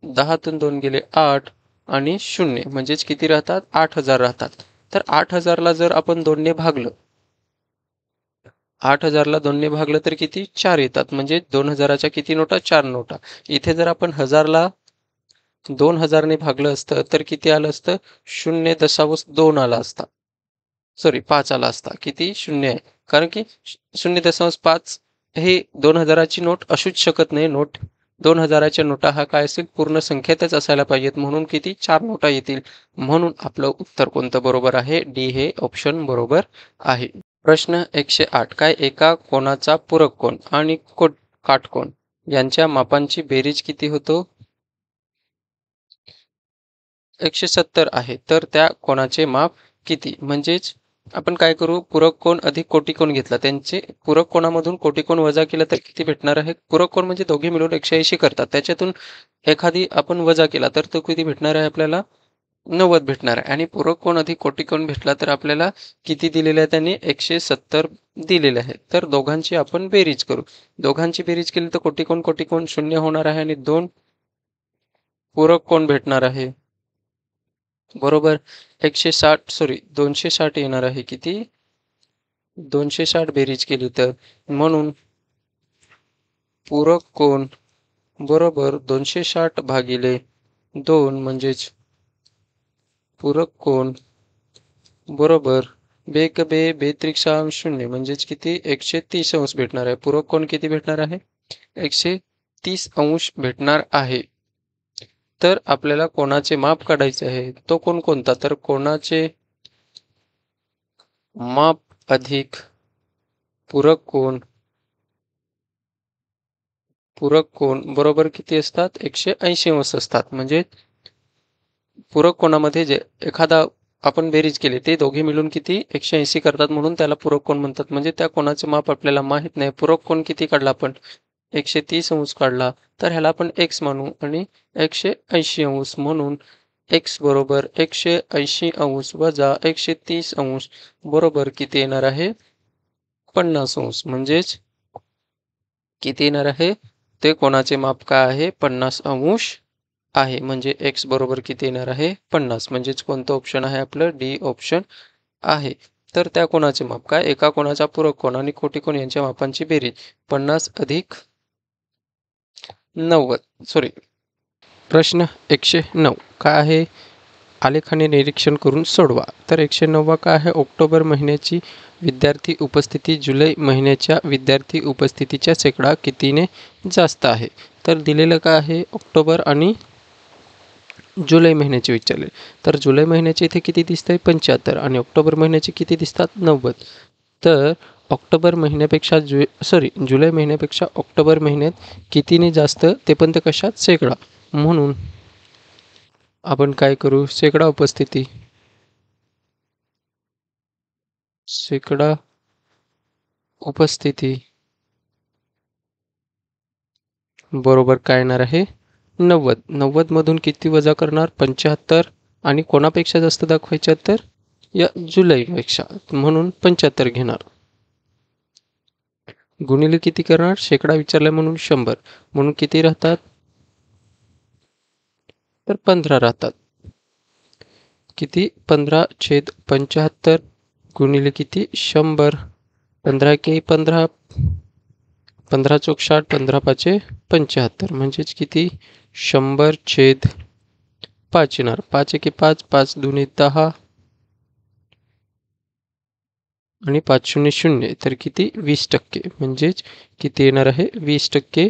10तून 2 गेले 8 आणि 0 म्हणजेच किती राहतात? 8,000 राहतात. तर 8,000ला जर आपण 2ने भागलं, 8,000ला 2ने भागलं तर किती? 4 येतात. म्हणजे 2000च्या किती नोटा? 4 नोटा. इथे जर आपण 1000ला 2000ने भागलं असतं तर किती आलं असतं? 0.2 आला असता. सॉरी 5 आला असता. किती? 0 आहे. कारण की 0.5 हे 2000ची नोट असूच शकत नाही. 2000च्या नोटा हा काय असेल? पूर्ण संख्येतच असायला पाहिजेत. म्हणून किती? 4 नोटा येतील. म्हणून आपलं उत्तर कोणतं बरोबर आहे? डी हे ऑप्शन बरोबर आहे. प्रश्न 108 काय एका कोनाचा पूरक कोन आणि काटकोन यांच्या मापांची बेरीज किती होतो? 170 आहे. तर त्या कोनाचे माप किती? म्हणजेच आपण काय करू? पूरक कोन अधिक कोटिकोन घेतला. त्यांचे पूरक कोनामधून कोटिकोन वजा केला तर किती भेटणार आहे? पूरक कोन म्हणजे दोघे मिळून 180 करतात. त्याच्यातून एखादी आपण वजा केला तर तो किती भेटणार आहे आपल्याला? 90 भेटणार आहे आणि पूरक कोण अधिक कोटी कोण भेटला तर आपल्याला किती दिलेले आहे त्यांनी 170 दिलेले आहे. तर दोघांची आपण बेरीज करू. दोघांची बेरीज केली तर कोटी कोण शून्य होणार आहे आणि 2 पूरक कोण भेटणार आहे. बरोबर 260 येणार आहे. किती 260 बेरीज केली तर म्हणून पूरक कोण बरोबर 260 भागिले 2 म्हणजेच पूरक कोण बरोबर बेक बे बेत्रिक्षा शून्य म्हणजेच किती 130 अंश भेटणार आहे. पूरक कोण किती भेटणार आहे 130 अंश भेटणार आहे. तर आपल्याला कोणाचे माप काढायचे आहे तो कोण कोणता तर कोणाचे माप अधिक पूरक कोण बरोबर किती असतात 180 अंश असतात. म्हणजे पूरक कोणामध्ये जे एखादा आपण बेरीज केली ते दोघे मिळून किती 180 करतात म्हणून त्याला पूरक कोण म्हणतात. म्हणजे त्या कोणाचे माप आपल्याला माहित नाही. पूरक कोण किती काढला आपण 130 अंश काढला तर ह्याला आपण x मानू आणि 180 अंश म्हणून x बरोबर 180 अंश वजा 130 अंश बरोबर किती येणार आहे 50 अंश. म्हणजेच किती येणार आहे ते कोणाचे माप काय आहे 50 अंश आहे. म्हणजे x बरोबर किती येणार आहे 50. म्हणजेच कोणतं ऑप्शन आहे आपलं डी ऑप्शन आहे. तर त्या कोणाचे माप काय एका कोणाचा पूरक कोण आणि कोटी कोण यांच्या मापांची बेरीज 50 अधिक 90 प्रश्न 109 काय आहे आलेखाने निरीक्षण करून सोडवा. तर 109 काय आहे ऑक्टोबर महिन्याची विद्यार्थी उपस्थिती जुलै महिन्याच्या विद्यार्थी उपस्थितीच्या शेकडा कितीने जास्त आहे. तर दिलेलं काय आहे ऑक्टोबर आणि जुलै महिन्याचे विचारले. तर जुलै महिन्याचे इथे किती दिसतंय 75 आणि ऑक्टोबर महिन्याचे किती दिसतात 90. तर ऑक्टोबर महिन्यापेक्षा जुलै महिन्यापेक्षा ऑक्टोबर महिन्यात कितीने जास्त ते पण ते कशात शेकडा. म्हणून आपण काय करू शेकडा उपस्थिती बरोबर काय येणार आहे 90 मधून किती वजा करणार 75 आणि कोणापेक्षा जास्त दाखवायच्या तर या जुलैपेक्षा म्हणून 75 घेणार गुणिले किती करणार शेकडा विचारला म्हणून 100 म्हणून किती राहतात तर 15 राहतात. किती 15/75 गुणिले किती 100 15 के 15 15 चौक 60 15 पाचे 75 म्हणजेच किती 100/5 येणार. 5 एके 5 5 दुने 10 आणि 5 शून्य शून्य तर किती 20% म्हणजेच किती येणार आहे 20%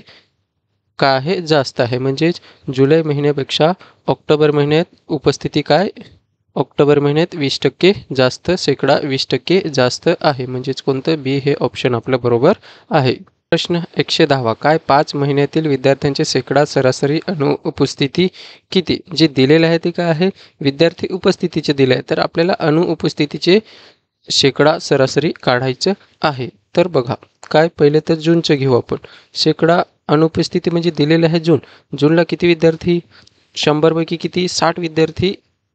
काय आहे जास्त आहे. म्हणजेच जुलै महिन्यापेक्षा ऑक्टोबर महिन्यात उपस्थिती काय ऑक्टोबर महिन्यात 20% जास्त शेकडा 20% जास्त आहे. म्हणजेच कोणतं बी हे ऑप्शन आपलं बरोबर आहे. प्रश्न 110 काय 5 महिन्यातील विद्यार्थ्यांचे शेकडा सरासरी अनुपस्थिती किती. जे दिलेले आहे ते काय आहे विद्यार्थी उपस्थितीचे दिले आहे तर आपल्याला अनुपस्थितीचे शेकडा सरासरी काढायचं आहे. तर बघा काय पहिले तर जूनचं घेऊ आपण. शेकडा अनुपस्थिती म्हणजे दिलेले आहे जूनला किती विद्यार्थी 100 पैकी किती 60 विद्यार्थी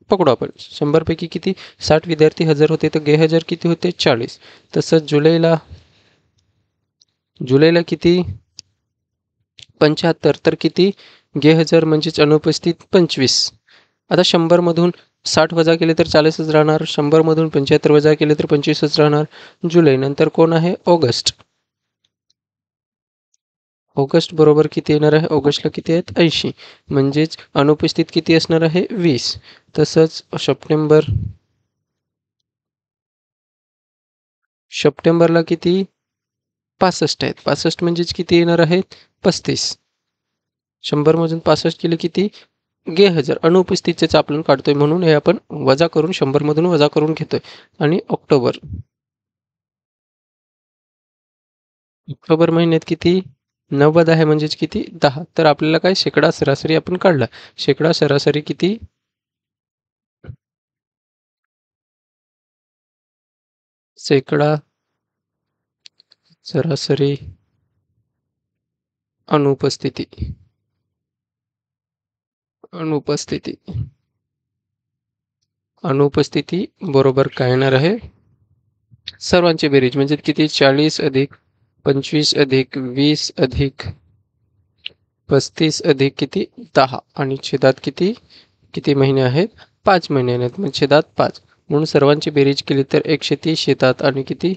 पकडू आपण 100 पैकी किती 60 विद्यार्थी हजर होते तर गैरहजर किती होते 40. तसंच जुलैला किती 75 तर किती गैरहजर म्हणजेच अनुपस्थित 25. आता 100 मधून 60 वजा केले तर 40च राहणार 100 मधून 75 वजा केले तर 25च राहणार. जुलै नंतर कोण आहे ऑगस्ट बरोबर किती येणार आहे ऑगस्टला किती आहेत 80 म्हणजेच अनुपस्थित किती असणार आहे 20. तसंच सप्टेंबरला किती 65 आहेत 65 म्हणजेच किती येणार आहेत 35. 100 मधून 65 केले किती गैरहजर अनुपस्थितीच आपण काढतोय म्हणून हे आपण वजा करून 100 मधून वजा करून घेतोय. आणि ऑक्टोबर महिन्यात किती 90 आहे म्हणजेच किती 10. तर आपल्याला काय शेकडा सरासरी आपण काढला. शेकडा सरासरी किती शेकडा सरासरी अनुपस्थिती अनुपस्थिती बरोबर काय येणार आहे? सर्वांची बेरीज म्हणजे किती? 40 अधिक 25 अधिक 20 अधिक 35 अधिक किती? 10 आणि छेदात किती किती महिने आहेत? 5 महिने आहेत. मग छेदात 5 म्हणून सर्वांची बेरीज केली तर 130 येतात आणि किती?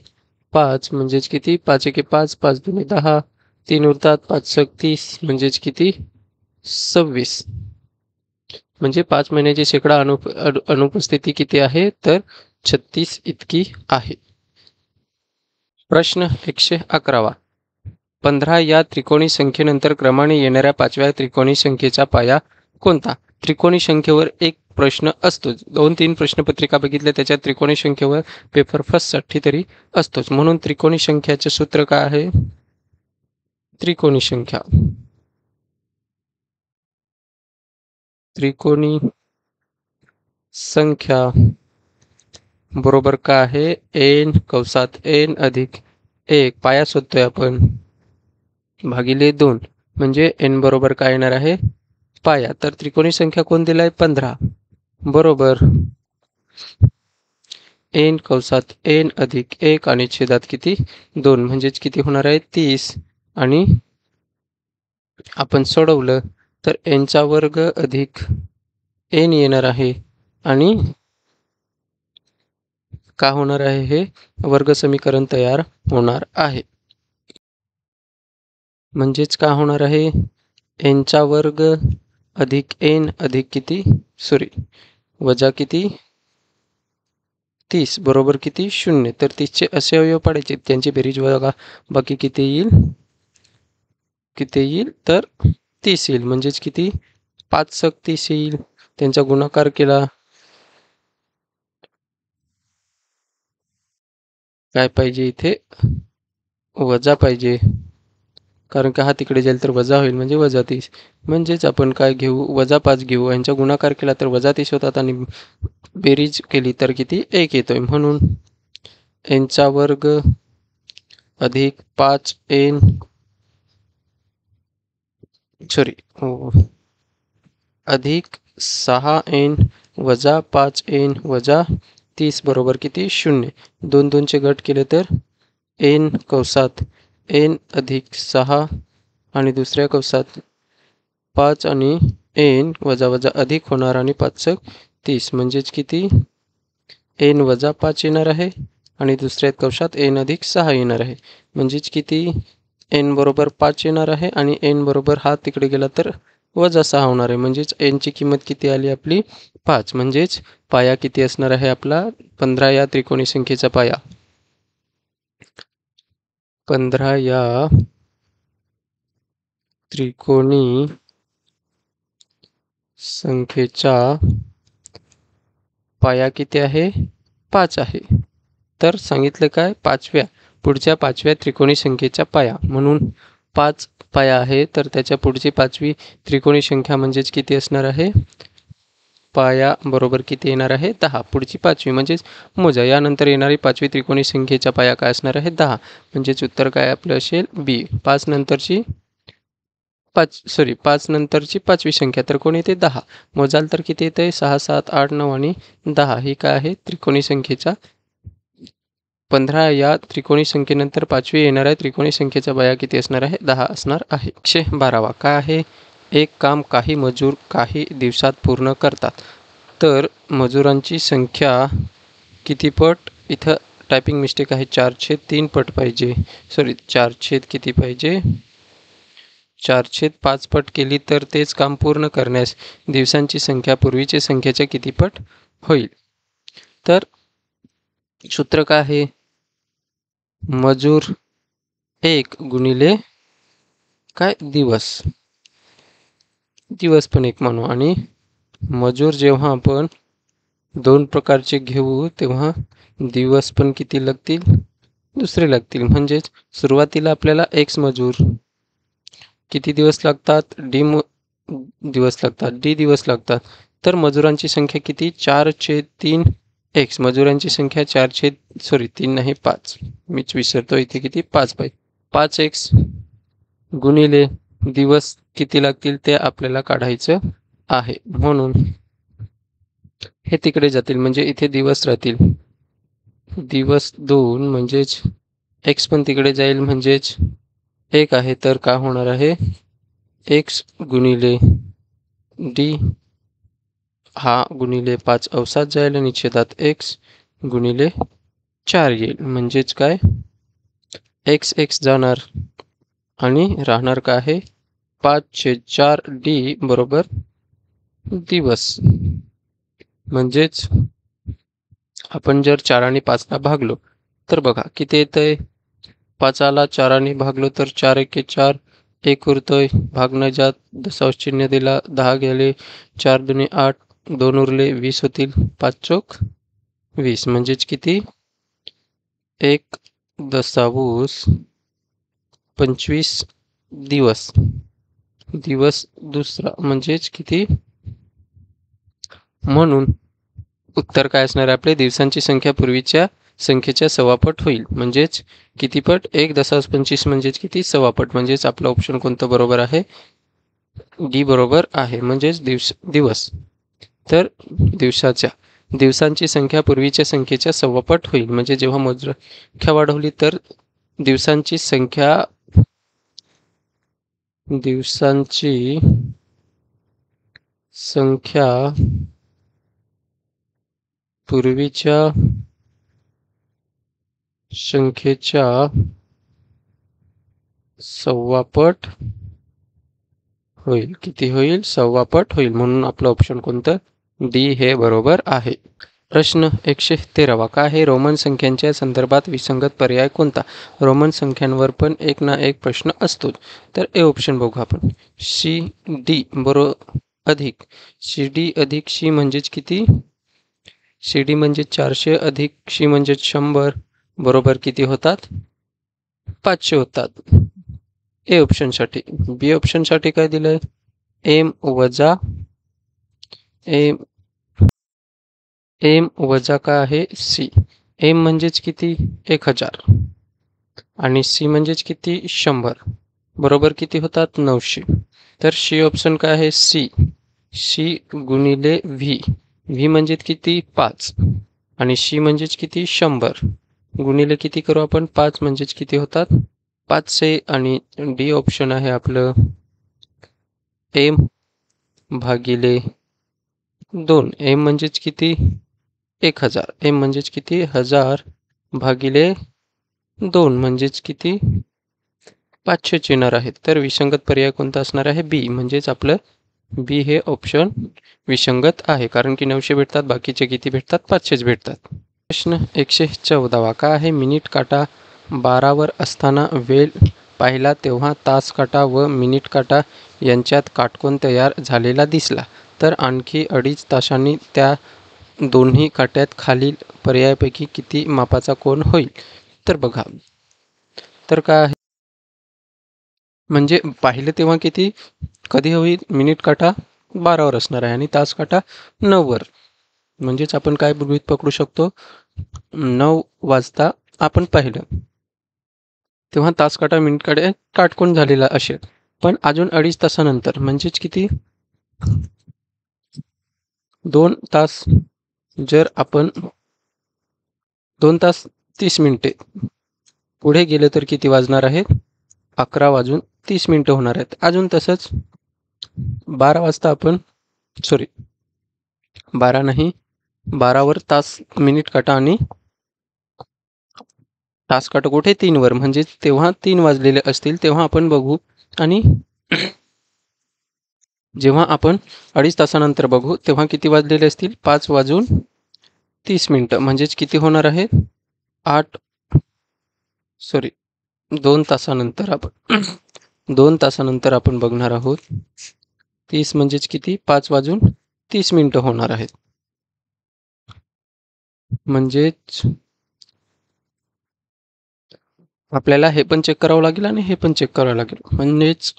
5 म्हणजेच किती? 5 एके 5, 5 दुणे 10, 3 उरतात, 5 सक 30 म्हणजेच किती? 26. म्हणजे 5 महिन्याची शेकडा अनुपस्थिती किती आहे? तर 36 इतकी आहे. प्रश्न 111. 15 या त्रिकोणी संख्येनंतर क्रमाने येणाऱ्या 5व्या त्रिकोणी संख्येचा पाया कोणता? त्रिकोणी संख्येवर एक प्रश्न असतोच. 2-3 प्रश्नपत्रिका बघितल्या त्याच्या त्रिकोणी संख्येवर पेपर फर्स्टसाठी तरी असतोच. म्हणून त्रिकोणी संख्याचे सूत्र काय आहे? त्रिकोणी संख्या. त्रिकोणी संख्या बरोबर काय आहे? n कंसात n अधिक 1 पाया शोधतोय आपण भागिले 2 म्हणजे n बरोबर काय येणार आहे? पाया. तर त्रिकोणी संख्या कोण दिलाय? 15 बरोबर n कंसात n अधिक 1 आणि छेदात किती? 2 म्हणजेच किती होणार आहे? 30 आणि आपण सोडवलं तर n चा वर्ग अधिक n येणार आहे आणि का होणार आहे? हे वर्ग समीकरण तयार होणार आहे. म्हणजेच का होणार आहे? n चा वर्ग अधिक n अधिक किती? वजा किती? 30 बरोबर किती? 0. तर 30चे असे अवयव पाडायचे त्यांची बेरीज बघा. बाकी किती येईल? किती येईल? तर 30 येईल. म्हणजेच किती? 5 सक 30 येईल. त्यांचा गुणाकार केला काय पाहिजे इथे? वजा पाहिजे. कारण का हा तिकडे जाईल तर वजा होईल म्हणजे वजा 30. म्हणजेच आपण काय घेऊ? वजा 5 घेऊ. यांचा गुणाकार केला तर वजा 30 होतात आणि बेरीज केली तर किती? 1 येतोय. म्हणून n चा वर्ग अधिक 5n अधिक 6n वजा 5n वजा 30 बरोबर किती? 0. 2-2चे गट केले तर n कंसात n अधिक 6 आणि दुसऱ्या कंसात 5 आणि n वजा वजा अधिक होणार आणि 5 30 म्हणजेच किती? n वजा 5 येणार आहे आणि दुसऱ्या कंसात n अधिक 6 येणार आहे. म्हणजेच किती? n बरोबर 5 येणार आहे आणि n बरोबर हा तिकडे गेला तर वजा 6 होणार आहे. म्हणजेच n ची किंमत किती आली आपली? 5. म्हणजेच पाया किती असणार आहे आपला? 15 या त्रिकोणी संख्येचा पाया. 15 या त्रिकोणी संख्येचा पाया किती आहे? 5 आहे. तर सांगितलं काय? पुढच्या 5व्या त्रिकोणी संख्येचा पाया. म्हणून 5 पाया आहे तर त्याच्या पुढची 5वी त्रिकोणी संख्या म्हणजेच किती असणार आहे? पाया बरोबर किती येणार आहे? 10. पुढची 5वी म्हणजेच मोजा. यानंतर येणारी 5वी त्रिकोणी संख्येचा पाया काय असणार आहे? 10. म्हणजेच उत्तर काय आपलं असेल? बी. 5 नंतरची 5 नंतरची 5वी संख्या तर कोण येते? 10. मोजाल तर किती येते? 6, 7, 8, 9 आणि 10. ही काय आहे? त्रिकोणी संख्येचा 15 या त्रिकोणी संख्येनंतर 5वी येणाऱ्या त्रिकोणी संख्येचा पाया किती असणार आहे? 10 असणार आहे. 112 काय आहे? एक काम काही मजूर काही दिवसात पूर्ण करतात. तर मजुरांची संख्या किती पट? इथं टायपिंग मिस्टेक आहे. 4/3 पट पाहिजे. 4/3 किती पाहिजे? 4/5 पट केली तर तेच काम पूर्ण करण्यास दिवसांची संख्या पूर्वीच्या संख्येच्या किती पट होईल? तर सूत्र काय आहे? मजूर 1 गुणिले काय? दिवस पण 1 म्हणू आणि मजूर जेव्हा आपण 2 प्रकारचे घेऊ तेव्हा दिवस पण किती लागतील? दुसरे लागतील. म्हणजेच सुरुवातीला आपल्याला x मजूर किती दिवस लागतात? दिवस लागतात. डी दिवस लागतात. तर मजुरांची संख्या किती? 4/3 x. मजुरांची संख्या 3 नाही 5. मीच विसरतो इथे किती? 5 पाहिजे. 5x गुणिले दिवस किती लागतील ते आपल्याला काढायचं आहे. म्हणून हे तिकडे जातील म्हणजे इथे दिवस राहतील. दिवस 2 म्हणजेच एक्स पण तिकडे जाईल म्हणजेच 1 आहे, तर का होणार आहे एक्स गुणिले डी हा गुणिले 5 अवसात जाईल आणि छेदात एक्स गुणिले 4 येईल. म्हणजेच काय एक्स एक्स जाणार आणि राहणार काय आहे 5/4 डी बरोबर दिवस. म्हणजेच आपण जर 4 आणि 5 ला भागलो तर बघा किती येतंय. 5ला 4 आणि भागलो तर 4 एके 4 1 उरतोय. भाग न जात दशांश चिन्ह दिला 10 गेले 4 दुने 8 2 उरले 20 होतील 5 चोक 20 म्हणजेच किती 1/25 दिवस. दिवस दुसरा म्हणजेच किती. म्हणून उत्तर काय असणार आहे आपले दिवसांची संख्या पूर्वीच्या संख्येच्या सव्वापट होईल. म्हणजेच किती पट 1/25 म्हणजेच किती सव्वापट. म्हणजेच आपला ऑप्शन कोणतं बरोबर आहे डी बरोबर आहे म्हणजेच दिवस. तर दिवसांची संख्या पूर्वीच्या संख्येच्या सव्वापट होईल. म्हणजे जेव्हा मोजसंख्या वाढवली तर दिवसांची संख्या पूर्वीच्या संख्येच्या सव्वापट होईल. किती होईल सव्वापट होईल. म्हणून आपलं ऑप्शन कोणतं डी हे बरोबर आहे. प्रश्न 113 काय आहे रोमन संख्यांच्या संदर्भात विसंगत पर्याय कोणता. रोमन संख्यांवर पण एक ना एक प्रश्न असतो. तर ए ऑप्शन बघू आपण सी डी बरोबर अधिक सी डी अधिक सी म्हणजेच किती सी डी म्हणजे 400 अधिक सी म्हणजे 100 बरोबर किती होतात 500 होतात. ए ऑप्शनसाठी. बी ऑप्शनसाठी काय दिलंय एम वजा काय आहे सी. एम म्हणजेच किती 1000 आणि सी म्हणजेच किती 100 बरोबर किती होतात 900. तर सी ऑप्शन काय आहे सी गुणिले व्ही. व्ही म्हणजे किती 5 आणि सी म्हणजेच किती 100 गुणिले किती करू आपण 5 म्हणजेच किती होतात 500 आणि डी ऑप्शन आहे आपलं एम भागिले 2. एम म्हणजेच किती 1000. एम म्हणजेच किती 1000 भागिले 2 म्हणजेच किती 500 येणार आहेत. तर विसंगत पर्याय कोणता असणार आहे बी. म्हणजेच आपलं बी हे ऑप्शन विसंगत आहे. कारण की 900 भेटतात बाकीचे किती भेटतात 500 भेटतात. प्रश्न 114 काय आहे मिनिट काटा 12वर असताना वेळ पाहिला तेव्हा तास काटा व मिनिट काटा यांच्यात काटकोन तयार झालेला दिसला तर आणखी 2.5 तासांनी त्या दोन्ही काट्यात खालील पर्यायापैकी किती मापाचा कोन होईल. तर बघा तर काय आहे म्हणजे पाहिलं तेव्हा किती कधी होईल मिनिट काटा 12वर असणार आहे आणि तास काटा 9वर. म्हणजेच आपण काय गृहीत पकडू शकतो 9 वाजता आपण पाहिलं तेव्हा तास काटा मिनिट काटा काटकोन झालेला असेल. पण अजून 2.5 तासानंतर म्हणजेच किती 2 तास जर आपण 2 तास 30 मिनिटे पुढे गेले तर किती वाजणार आहेत 11:30 होणार आहेत. अजून तसंच 12 वाजता आपण 12 नाही 12वर तास मिनिट काटा आणि तास काटा कुठे 3वर म्हणजे तेव्हा 3 वाजलेले असतील तेव्हा आपण बघू आणि जेव्हा आपण 2.5 तासानंतर बघू तेव्हा किती वाजलेले असतील 5:30 म्हणजेच किती होणार आहे 2 तासानंतर आपण 2 तासानंतर आपण बघणार आहोत 30 म्हणजेच किती 5:30 होणार आहेत. म्हणजेच आपल्याला हे पण चेक करावं लागेल आणि हे पण चेक करावं लागेल. म्हणजेच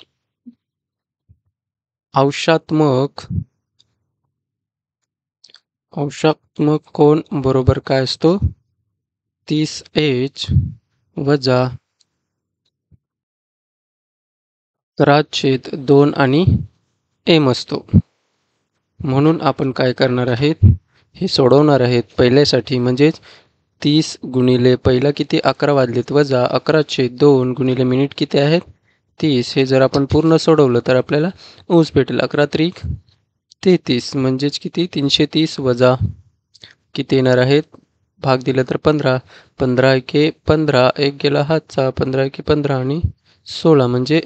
अंशात्मक कोन बरोबर काय असतो 30h वजा 11/2 आणि एम असतो. म्हणून आपण काय करणार आहेत हे सोडवणार आहेत पहिल्यासाठी, म्हणजेच 30 गुणिले पहिला किती 11 वाजलेत वजा 11/2 गुणिले मिनिट किती आहेत 30. हे जर आपण पूर्ण सोडवलं तर आपल्याला अंश भेटेल. 11 त्रिक 33 म्हणजेच किती 330 वजा किती येणार आहेत भाग दिला तर 15. 15 एके 15, एक गेला हातचा, 15 एके 15 आणि 16 म्हणजे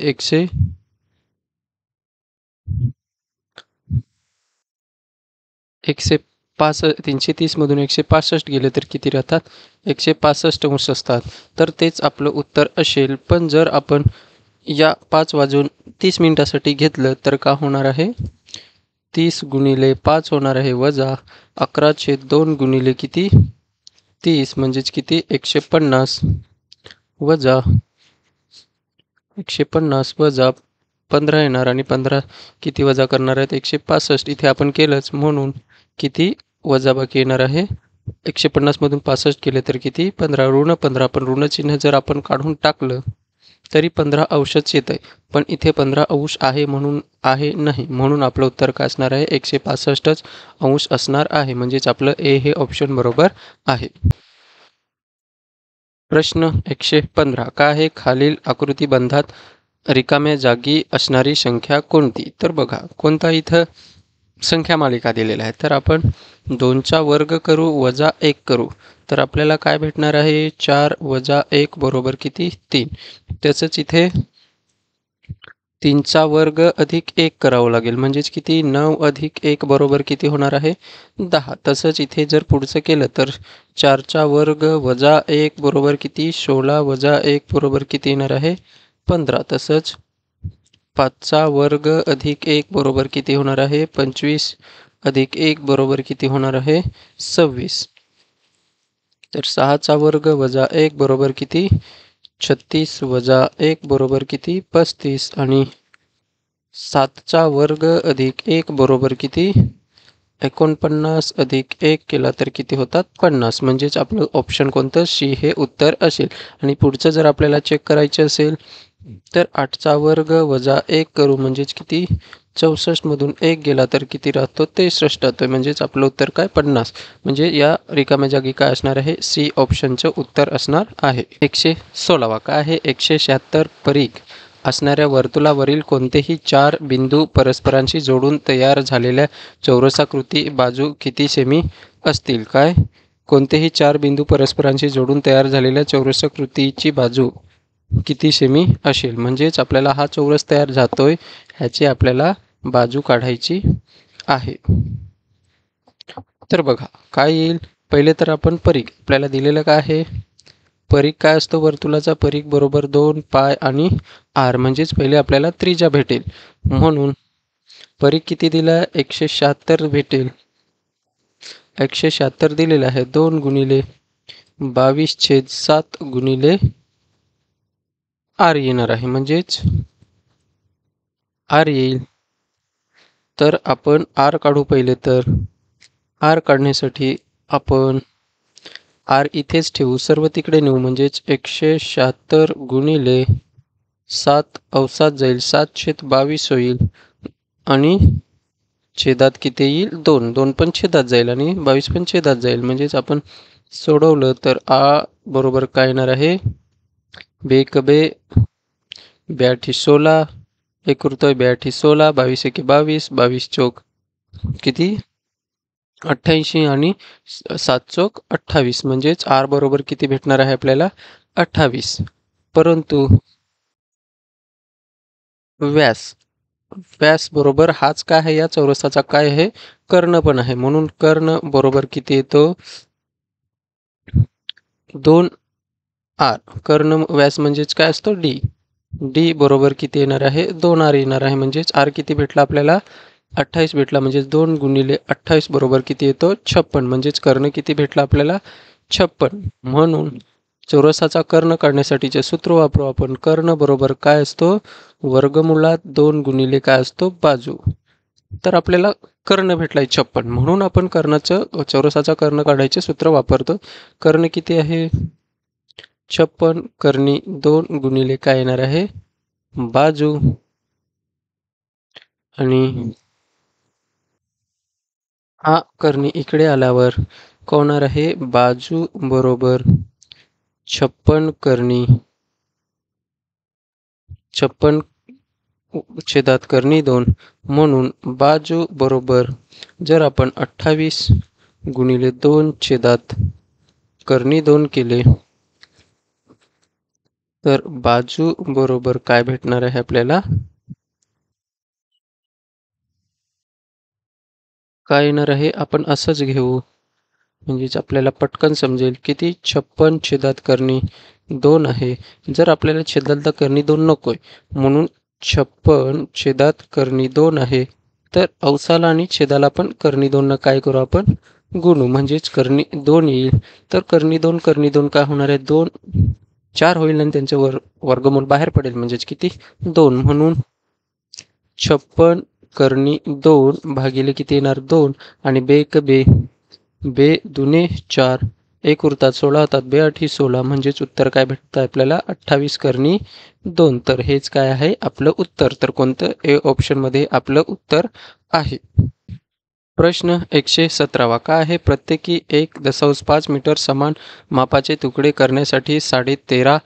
330 मधून 165 गेले तर किती राहतात 165 अंश असतात. तर तेच आपलं उत्तर असेल. पण जर आपण या 5:30 घेतलं तर का होणार आहे 30 गुणिले 5 होणार आहे वजा 11/2 गुणिले किती 30 म्हणजेच किती 150 वजा 150 वजा 15 येणार आणि 15 किती वजा करणार आहेत 165. इथे आपण केलंच म्हणून किती वजाबाकी येणार आहे 150 मधून 65 केले तर किती 15 ऋण 15. पण ऋण चिन्ह जर आपण काढून टाकलं तरी 15 अंशच येत आहे. पण इथे 15 अंश आहे म्हणून आहे नाही, म्हणून आपलं उत्तर काय असणार आहे 165च अंश असणार आहे. म्हणजेच आपलं ए हे ऑप्शन बरोबर आहे. प्रश्न 115 काय आहे खालील आकृतिबंधात रिकाम्या जागी असणारी संख्या कोणती. तर बघा कोणता इथं संख्या मालिका दिलेला आहे. तर आपण 2चा वर्ग करू वजा 1 करू तर आपल्याला काय भेटणार आहे 4 वजा 1 बरोबर किती 3. त्याचंच इथे 3चा वर्ग अधिक 1 करावं लागेल म्हणजेच किती 9 अधिक 1 बरोबर किती होणार आहे 10. तसंच इथे जर पुढचं केलं तर 4चा वर्ग वजा 1 बरोबर किती 16 वजा 1 बरोबर किती येणार आहे 15. तसंच 5चा वर्ग अधिक 1 बरोबर किती होणार आहे 25 अधिक 1 बरोबर किती होणार आहे 26. तर 6चा वर्ग वजा 1 बरोबर किती 36 वजा 1 बरोबर किती 35 आणि 7चा वर्ग अधिक 1 बरोबर किती 49 अधिक 1 केला तर किती होतात 50. म्हणजेच आपलं ऑप्शन कोणतं सी हे उत्तर असेल. आणि पुढचं जर आपल्याला चेक करायचं असेल तर 8चा वर्ग वजा 1 करू म्हणजेच किती 64 मधून 1 गेला तर किती राहतो 63 राहतोय. म्हणजेच आपलं उत्तर काय 50. म्हणजे या रिकाम्या जागी काय असणार आहे सी ऑप्शनचं उत्तर असणार आहे. 116 काय आहे 176 परीघ असणाऱ्या वर्तुळावरील कोणतेही 4 बिंदू परस्परांशी जोडून तयार झालेल्या चौरसाकृती बाजू किती सेमी असतील. काय कोणतेही 4 बिंदू परस्परांशी जोडून तयार झालेल्या चौरसाकृतीची बाजू किती सेमी असेल. म्हणजेच आपल्याला हा चौरस तयार झातोय ह्याची आपल्याला बाजू काढायची आहे. तर बघा काय येईल पहिले तर आपण परीघ आपल्याला दिलेलं काय आहे परीघ काय असतो वर्तुळाचा परीघ बरोबर 2 पाय आणि आर. म्हणजेच पहिले आपल्याला त्रिज्या भेटेल म्हणून परीघ किती दिला 176 भेटेल. 176 दिलेलं आहे 2 गुणिले 22/7 गुणिले आर येणार आहे. म्हणजेच आर येईल. तर आपण आर काढू पहिले. तर आर काढण्यासाठी आपण आर इथेच ठेवू सर्व तिकडे नेऊ म्हणजेच 176 गुणिले 7 अवसात जाईल 7/22 होईल आणि छेदात किती येईल 2. 2 पण छेदात जाईल आणि 22 पण छेदात जाईल. म्हणजेच आपण सोडवलं तर आ बरोबर काय येणार आहे बेक बे 82 16 एक उरतोय 82 16 22 एके 22 22 चौक किती 88 आणि 7 चौक 28. म्हणजेच आर बरोबर किती भेटणार आहे आपल्याला 28. परंतु व्यास व्यास बरोबर हाच काय आहे या चौरसाचा काय आहे कर्ण पण आहे म्हणून कर्ण बरोबर किती येतो 2 आर. कर्ण व्यास म्हणजेच काय असतो डी. डी बरोबर किती येणार आहे 2 आर येणार आहे. म्हणजेच आर किती भेटला आपल्याला 28 भेटला. म्हणजेच 2 गुणिले 28 बरोबर किती येतो 56. म्हणजेच कर्ण किती भेटला आपल्याला 56. म्हणून चौरसाचा कर्ण काढण्यासाठीचे सूत्र वापरू आपण. कर्ण बरोबर काय असतो वर्गमुळात 2 गुणिले काय असतो बाजू. तर आपल्याला कर्ण भेटलाय 56 म्हणून आपण कर्णाचं चौरसाचा कर्ण काढायचे सूत्र वापरतो. कर्ण किती आहे 56 कर्णी 2 गुणिले काय येणार आहे बाजू आणि हा करणी इकडे आल्यावर काय होणार आहे? बाजू बरोबर 56 करणी, 56 छेदात करणी 2 म्हणून बाजू बरोबर जर आपण 28 गुणिले 2 छेदात करणी 2 केले तर बाजू बरोबर काय भेटणार आहे आपल्याला? काय येणार आहे? आपण असंच घेऊ म्हणजेच आपल्याला पटकन समजेल. किती? 56 छेदात करणी 2 आहे. जर आपल्याला छेदात करणी 2 नकोय म्हणून 56 छेदात करणी 2 आहे. तर अवसाला आणि छेदाला पण करणी 2 न काय करू आपण? गुणू म्हणजेच करणी 2 येईल. तर करणी 2 काय होणार आहे? 2 4 होईल आणि त्यांचे वर्गमूल बाहेर पडेल म्हणजेच किती? 2 म्हणून 56 करणी 2 भागिले किती येणार? 2 आणि बे एक बे, बे दुने 4, एक उरतात 16 होतात, बे आठी 16 म्हणजेच उत्तर काय भेटतं आपल्याला? 28 करणी 2. तर हेच काय आहे आपलं उत्तर. तर कोणतं? ए ऑप्शनमध्ये आपलं उत्तर आहे. प्रश्न 117 काय आहे? प्रत्येकी 1.5 मीटर समान मापाचे तुकडे करण्यासाठी 13.5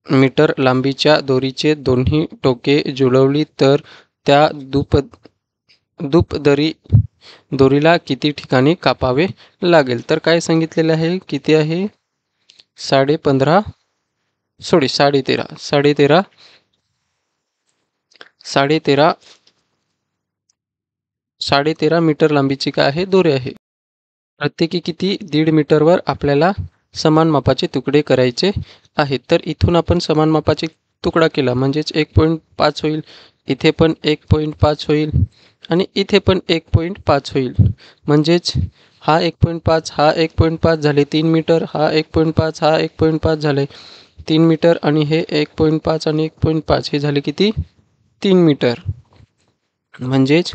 मीटर लांबीच्या दोरीचे दोन्ही टोके जुळवली तर त्या दोरीला किती ठिकाणी कापावे लागेल? तर काय सांगितलेलं आहे? किती आहे? 13.5 साडे तेरा मीटर लांबीची काय आहे? दोरी आहे. प्रत्येकी किती? 1.5 मीटरवर आपल्याला समान मापाचे तुकडे करायचे आहेत. तर इथून आपण समान मापाचे तुकडा केला म्हणजेच 1.5 होईल, इथे पण 1.5 होईल आणि इथे पण 1.5 होईल. म्हणजेच हा 1.5 हा 1.5 झाले 3 मीटर, हा 1.5 हा 1.5 झाले 3 मीटर आणि हे 1.5 आणि 1.5 हे झाले किती? 3 मीटर. म्हणजेच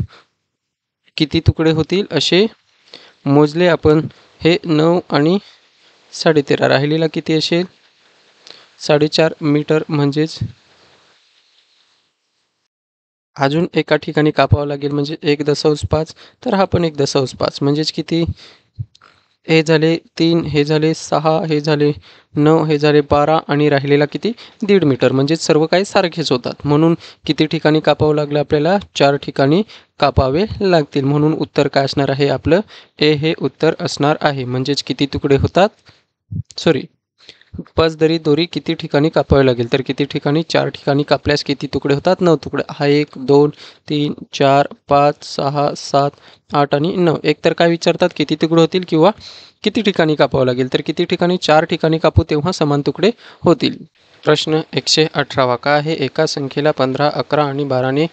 किती तुकडे होतील असे मोजले आपण. हे 9 आणि 13.5 राहिलेला किती असेल? 4.5 मीटर. म्हणजेच अजून एका ठिकाणी कापावं लागेल म्हणजे 1.5 तर हा पण 1.5 म्हणजेच किती? हे झाले 3, हे झाले 6, हे झाले 9, हे झाले 12 आणि राहिलेला किती? 1.5 मीटर. म्हणजेच सर्व काही सारखेच होतात. म्हणून किती ठिकाणी कापावं लागलं आपल्याला? 4 ठिकाणी कापावे लागतील. म्हणून उत्तर काय असणार आहे आपलं? ए हे उत्तर असणार आहे. म्हणजेच किती तुकडे होतात? सॉरी, पचदरी दोरी किती ठिकाणी कापावी लागेल? तर किती ठिकाणी? 4 ठिकाणी कापल्यास किती तुकडे होतात? 9 तुकडे. हा 1, 2, 3, 4, 5, 6, 7, 8 आणि 9. एक तर काय विचारतात? किती तुकडे होतील किंवा किती ठिकाणी कापावं लागेल? तर किती ठिकाणी? 4 ठिकाणी कापू तेव्हा समान तुकडे होतील. प्रश्न 118 काय आहे? एका संख्येला 15, 11 आणि 12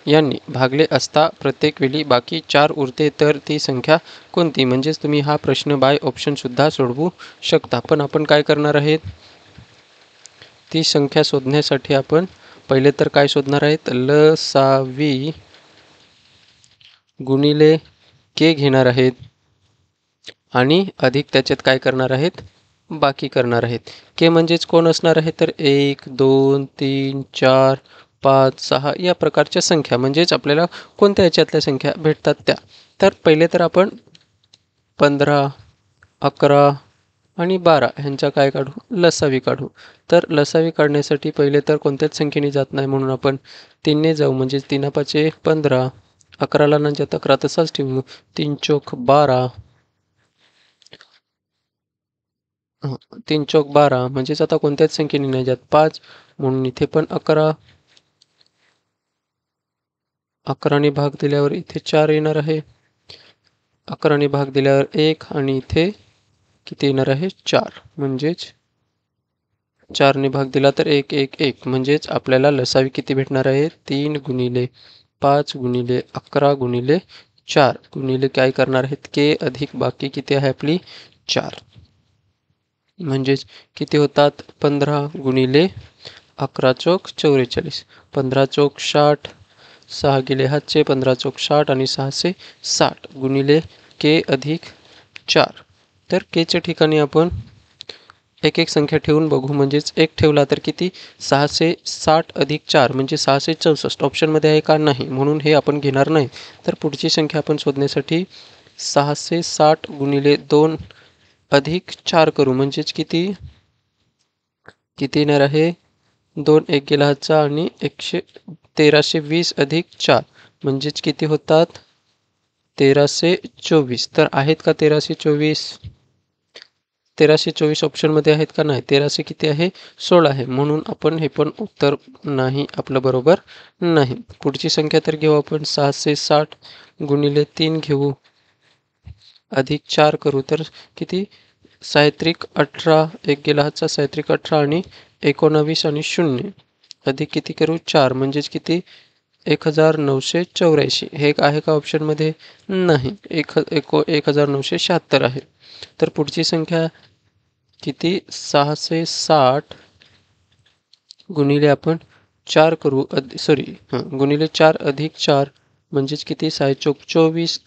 यांनी भागले असता प्रत्येक वेळी बाकी 4 उरते तर ती संख्या कोणती? म्हणजेच तुम्ही हा प्रश्न बाय ऑप्शनसुद्धा सोडवू शकता. पण आपण काय करणार आहेत? ती संख्या शोधण्यासाठी आपण पहिले तर काय शोधणार आहेत? लसावी गुणिले के घेणार आहेत आणि अधिक त्याच्यात काय करणार आहेत? बाकी करणार आहेत. के म्हणजेच कोण असणार आहे? तर 1, 2, 3, 4, 5, 6 या प्रकारच्या संख्या. म्हणजेच आपल्याला कोणत्या याच्यातल्या संख्या भेटतात त्या. तर पहिले तर आपण 15, 11 आणि 12 ह्यांचा काय काढू? लसावी काढू. तर लसावी काढण्यासाठी पहिले तर कोणत्याच संख्येने जात नाही म्हणून आपण 3 ने जाऊ. म्हणजेच 3 5 15, 11ला न जाता 11 तसाच ठेवू. 3 चौक 12, 3 चौक 12 म्हणजेच आता कोणत्याच संख्येने नाही जात 5 म्हणून इथे पण 11. 11ने भाग दिल्यावर इथे 4 येणार आहे. 11ने भाग दिल्यावर 1 आणि इथे किती येणार आहे? 4. म्हणजेच 4ने भाग दिला तर 1, 1, 1. म्हणजेच आपल्याला लसावी किती भेटणार आहे? 3 गुणिले 5 गुणिले 11 गुणिले 4 गुणिले काय करणार आहेत? के अधिक बाकी किती आहे आपली? 4. म्हणजेच किती होतात? 15 गुणिले 11 चौक 44, 15 चौक 60, 6 गेले हातचे, 15 चौक 60 आणि 6 60 गुणिले के अधिक 4. तर केच्या ठिकाणी आपण एक एक संख्या ठेवून बघू. म्हणजेच 1 ठेवला तर किती? 660 अधिक 4 म्हणजे 664. ऑप्शनमध्ये आहे का? नाही, म्हणून हे आपण घेणार नाही. तर पुढची संख्या आपण शोधण्यासाठी 660 गुणिले 2 अधिक 4 करू म्हणजेच किती किती येणार आहे 2 एक गेला हातचा आणि 1320 अधिक 4 म्हणजेच किती होतात 1324. तर आहेत का 1324? 1324 ऑप्शनमध्ये आहेत का नाही 1300 किती आहे 16 आहे म्हणून आपण हे पण उत्तर नाही आपलं बरोबर नाही. पुढची संख्या तर घेऊ आपण 660 गुणिले 3 घेऊ अधिक 4 करू तर किती 18 एक गेला हातचा 18 आणि 19 आणि 0 अधिक किती करू 4 म्हणजेच किती 1984. हे आहे का ऑप्शनमध्ये नाही 1976 आहे. तर पुढची संख्या किती 660 गुणिले आपण 4 करू गुणिले 4 अधिक 4 म्हणजेच किती 6 चोक 24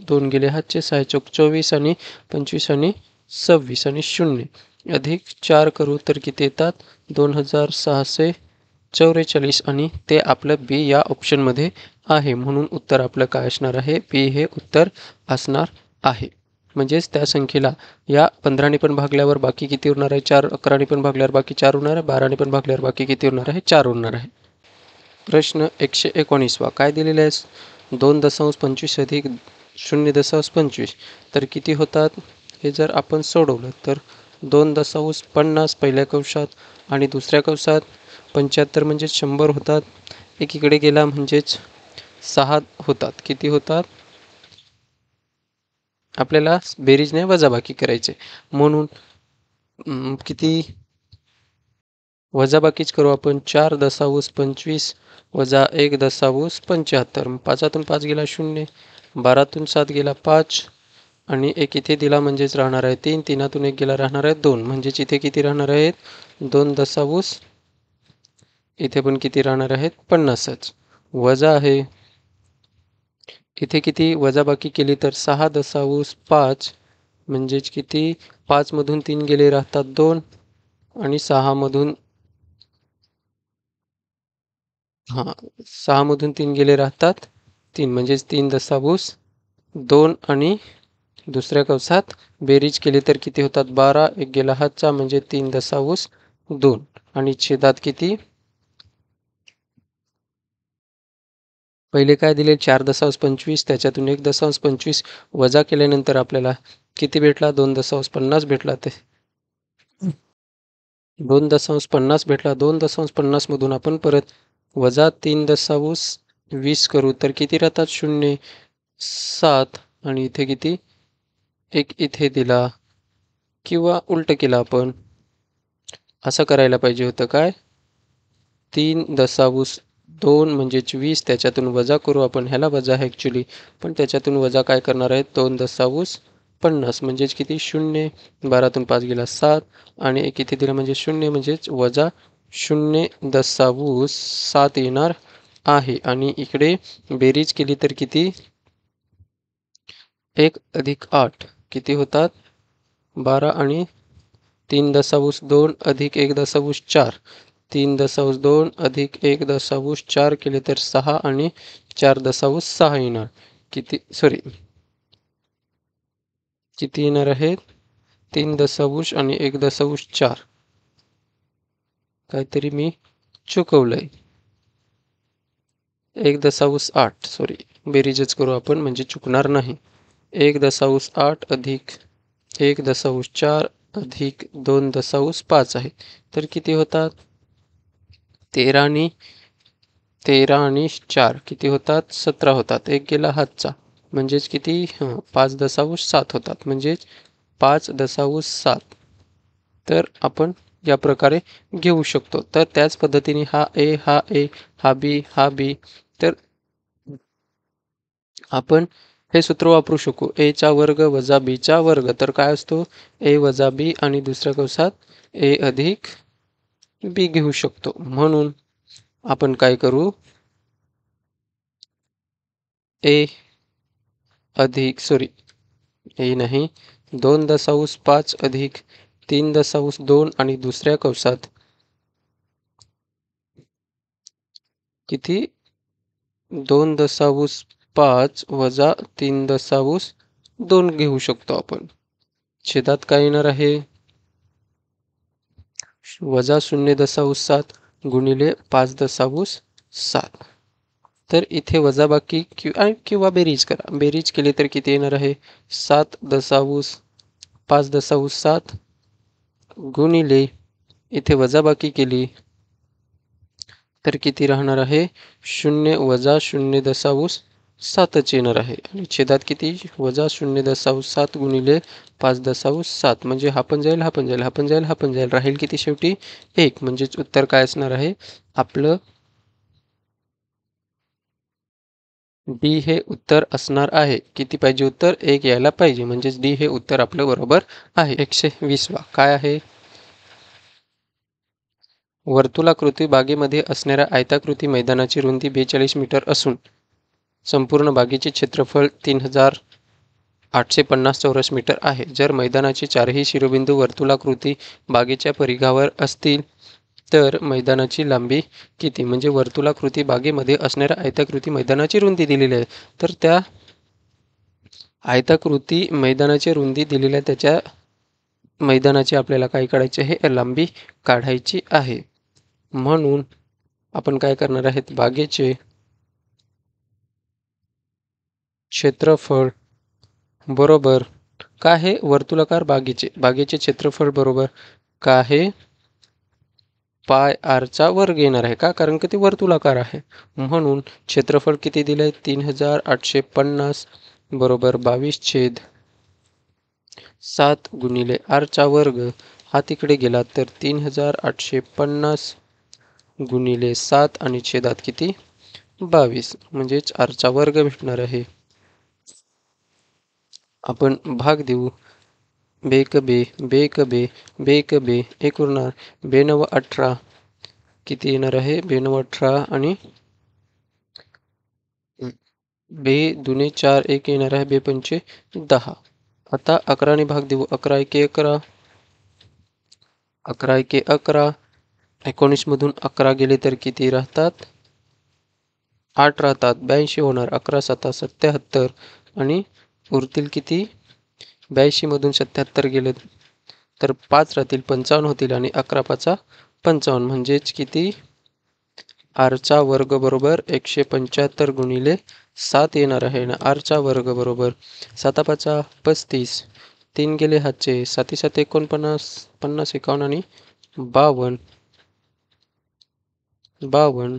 2 गेले हातचे 6 चोक 24 आणि 25 आणि 26 आणि 0 अधिक 4 करू तर किती येतात 2644 आणि ते आपलं बी या ऑप्शनमध्ये आहे म्हणून उत्तर आपलं काय असणार आहे बी हे उत्तर असणार आहे. म्हणजेच त्या संख्येला या 15ने पण भागल्यावर बाकी किती उरणार आहे 4 11ने पण भागल्यावर बाकी 4 उरणार आहे 12ने पण भागल्यावर बाकी किती उरणार आहे 4 उरणार आहे. प्रश्न 119 काय दिलेला आहे 2.25 अधिक 0.25 तर किती होतात हे जर आपण सोडवलं तर 2.50 पहिल्या कंसात आणि दुसऱ्या कंसात 75 म्हणजे 100 होतात एकीकडे गेला म्हणजेच 6 होतात किती होतात आपल्याला बेरीजने वजाबाकी करायचे म्हणून किती वजाबाकीच करू आपण 4.25 वजा 1.75 पाचातून 5 गेला 0 12तून 7 गेला 5 आणि एक इथे दिला म्हणजेच राहणार आहे 3 3तून 1 गेला राहणार आहे 2 म्हणजेच इथे किती राहणार आहेत 2.25 इथे पण किती राहणार आहेत 50च वजा आहे इथे किती वजाबाकी केली तर 6.5 म्हणजेच किती 5 मधून 3 गेले राहतात 2 आणि 6 मधून 6 मधून 3 गेले राहतात 3 म्हणजेच 3.2 आणि दुसऱ्या कंसात बेरीज केली तर किती होतात 12 एक गेला हातचा म्हणजे 3.2 आणि छेदात किती पहिले काय दिले 4.25 त्याच्यातून 1.25 वजा केल्यानंतर आपल्याला किती भेटला 2.50 भेटला ते 2.50 भेटला 2.50 मधून आपण परत वजा 3.20 करू तर किती राहतात 0 7 आणि इथे किती एक इथे दिला किंवा उलट केला आपण असं करायला पाहिजे होतं काय 3.2 म्हणजेच 20 त्याच्यातून वजा करू आपण ह्याला वजा आहे ॲक्च्युली पण त्याच्यातून वजा काय करणार आहे 2.50 म्हणजेच किती 0 12तून 5 गेला 7 आणि एक इथे दिला म्हणजे 0 म्हणजेच वजा 0.7 येणार आहे आणि इकडे बेरीज केली तर किती 1 अधिक 8 किती होतात 12 आणि 3.2 अधिक 1.4 3.2 अधिक 1.4 केले तर 6 आणि 4.6 येणार किती किती येणार आहेत 3 आणि 1.4 काहीतरी मी चुकवलंय 1.8 बेरीजच करू आपण म्हणजे चुकणार नाही 1.8 अधिक 1.4 अधिक 2.5 आहे तर किती होतात 13 आणि 4 किती होतात 17 होतात एक गेला हातचा म्हणजेच किती 5.7 होतात म्हणजेच 5.7 तर आपण या प्रकारे घेऊ शकतो तर त्याच पद्धतीने हा ए हा बी तर आपण हे सूत्र वापरू शकू ए चा वर्ग वजा बी चा वर्ग तर काय असतो ए वजा बी आणि दुसऱ्या कंसात ए अधिक बी घेऊ शकतो म्हणून आपण काय करू ए अधिक ए नाही 2.5 अधिक 3.2 आणि दुसऱ्या कंसात किती 2.5 वजा 3.2 2 घेऊ शकतो आपण. छेदात काय येणार आहे? -0.7 गुणिले 5.7. तर इथे वजाबाकी किंवा बेरीज करा. बेरीज केली तर किती येणार आहे? 7.5.7 गुणिले इथे वजाबाकी केली तर किती राहणार आहे? 0 - 0.7 येणार आहे. आणि छेदात किती? -0.7 गुणिले 5.7 म्हणजे हा पण जाईल, हा पण जाईल, हा पण जाईल, हा पण जाईल. राहील किती शेवटी? 1. म्हणजेच उत्तर काय असणार आहे? आपलं डी हे उत्तर असणार आहे. किती पाहिजे उत्तर? 1 यायला पाहिजे. म्हणजेच डी हे उत्तर आपलं बरोबर आहे. 120वा काय आहे? वर्तुळाकृती बागेमध्ये असणाऱ्या आयताकृती मैदानाची रुंदी 42 मीटर असून संपूर्ण बागेचे क्षेत्रफळ 3850 चौरस मीटर आहे. जर मैदानाचे चारही शिरोबिंदू वर्तुळाकृती बागेच्या परिघावर असतील तर मैदानाची लांबी किती? म्हणजे वर्तुळाकृती बागेमध्ये असणाऱ्या आयताकृती मैदानाची रुंदी दिलेली आहे. तर त्या आयताकृती मैदानाची रुंदी दिलेल्या त्याच्या मैदानाची आपल्याला काय काढायचे आहे? लांबी काढायची आहे. म्हणून आपण काय करणार आहेत? बागेचे क्षेत्रफळ बरोबर काय आहे? वर्तुळाकार बागेचे क्षेत्रफळ बरोबर काय आहे? पाय आरचा वर्ग येणार आहे. का? कारण की ते वर्तुळाकार आहे. म्हणून क्षेत्रफळ किती दिलंय? 3850 बरोबर 22/7 गुणिले आरचा वर्ग. हा तिकडे गेला तर 3850 गुणिले 7 आणि छेदात किती? 22 म्हणजेच आरचा वर्ग भेटणार आहे. आपण भाग देऊ. बेक बे बेक बे बेक बे एक उरणार. 2 - 9 = 18 किती येणार आहे? 2 - 9 = 18 आणि बे दुने 4 1 येणार आहे. 2 × 5 = 10. आता 11 ने भाग देऊ. 11 × 1 = 11 11 × 1 = 11 19 मधून 11 गेले तर किती राहतात? 8 राहतात. 82 होणार. 11 × 7 = 77 आणि उरतील किती? 82 मधून 77 गेले तर 5 राहतील. 55 होतील आणि 11 × 5 = 55 म्हणजेच किती? आरचा वर्ग बरोबर 175 गुणिले 7 येणार आहे ना. आरचा वर्ग बरोबर 7 × 5 = 35. 3 गेले हातचे. 7 × 7 = 49. 50 51 आणि 52. 52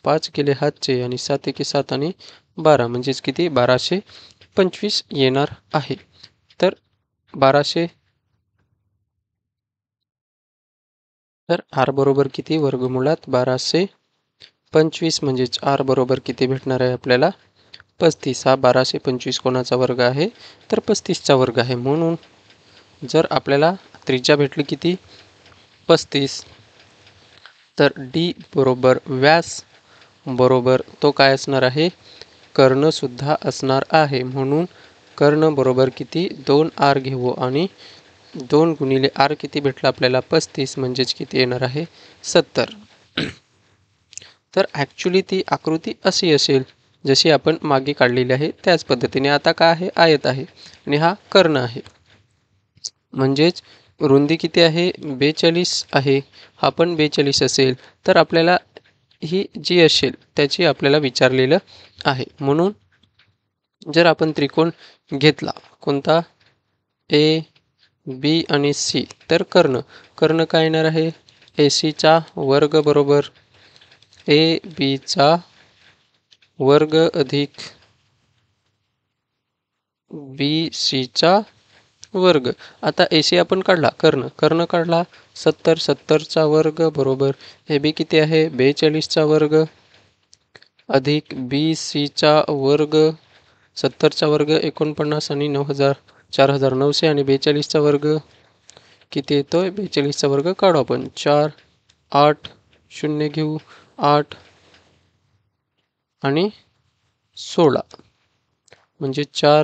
5 गेले हातचे आणि 7 × 7 आणि 12 म्हणजेच किती? 1225 येणार आहे. तर 1200 तर आर बरोबर किती? वर्गमुळात 1225 म्हणजेच आर बरोबर किती भेटणार आहे आपल्याला? 35. हा 1225 कोणाचा वर्ग आहे? तर 35चा वर्ग आहे. म्हणून जर आपल्याला त्रिज्या भेटली किती? 35 तर डी बरोबर व्यास बरोबर तो काय असणार आहे? कर्ण सुद्धा असणार आहे. म्हणून कर्ण बरोबर किती? 2r घेऊ आणि 2 गुणिले r किती भेटला आपल्याला? 35 म्हणजेच किती येणार आहे? 70. तर ॲक्च्युली ती आकृती अशी असेल जशी आपण मागे काढलेली आहे त्याच पद्धतीने. आता काय आहे? आयत आहे आणि हा कर्ण आहे. म्हणजेच रुंदी किती आहे? 42 आहे. हा पण 42 असेल तर आपल्याला ही जी असेल त्याची आपल्याला विचारलेलं आहे. म्हणून जर आपण त्रिकोण घेतला कोणता? ए बी आणि सी तर कर्ण काय येणार आहे? ए सीचा वर्ग बरोबर ए बीचा वर्ग अधिक बी सीचा वर्ग. आता ए सी आपण काढला. कर्ण काढला. 70चा वर्ग बरोबर ए बी किती आहे? 42चा वर्ग अधिक बी सीचा वर्ग. 70चा वर्ग 49 आणि 9000 4900 आणि 42चा वर्ग किती येतोय? 42चा वर्ग काढू आपण. 4 8 0 घेऊ. 8 आणि 16 म्हणजे 4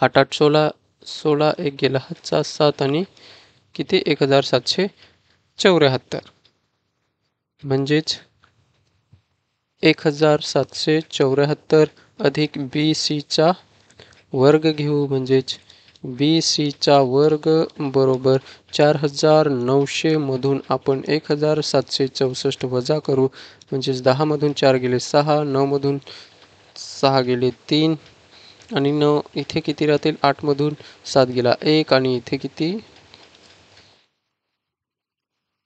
8 8 16 16 एक गेला हातचा 7 आणि किती? 1774 म्हणजेच 1774 अधिक बी सीचा वर्ग घेऊ म्हणजेच BCचा वर्ग बरोबर 4900 मधून आपण 1764 वजा करू म्हणजेच 10 मधून 4 गेले 6, 9 मधून 6 गेले 3 आणि 9 इथे किती राहतील 8 मधून 7 गेला 1 आणि इथे किती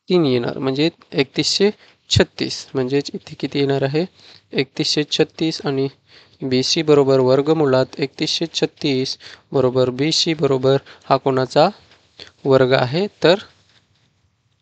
3 येणार म्हणजे 3136 म्हणजेच इथे किती येणार आहे 3136 आणि BC बरोबर वर्गमुळात 3136 बरोबर BC बरोबर हा कोणाचा वर्ग आहे तर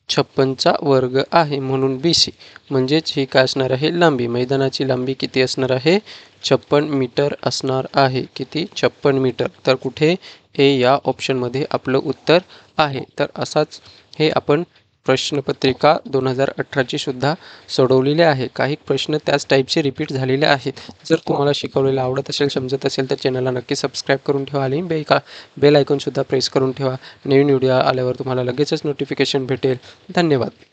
56चा वर्ग आहे म्हणून BC म्हणजेच ही काय असणार आहे लांबी मैदानाची लांबी किती असणार आहे 56 मीटर असणार आहे किती 56 मीटर तर कुठे ए या ऑप्शनमध्ये आपलं उत्तर आहे तर असाच हे आपण प्रश्नपत्रिका 2018ची सुद्धा सोडवलेली आहे काही प्रश्न त्याच टाईपचे रिपीट झालेले आहेत जर तुम्हाला शिकवलेलं आवडत असेल समजत असेल तर चॅनलला नक्की सबस्क्राईब करून ठेवा आणि बेल आयकॉनसुद्धा प्रेस करून ठेवा नवीन व्हिडिओ आल्यावर तुम्हाला लगेचच नोटिफिकेशन भेटेल धन्यवाद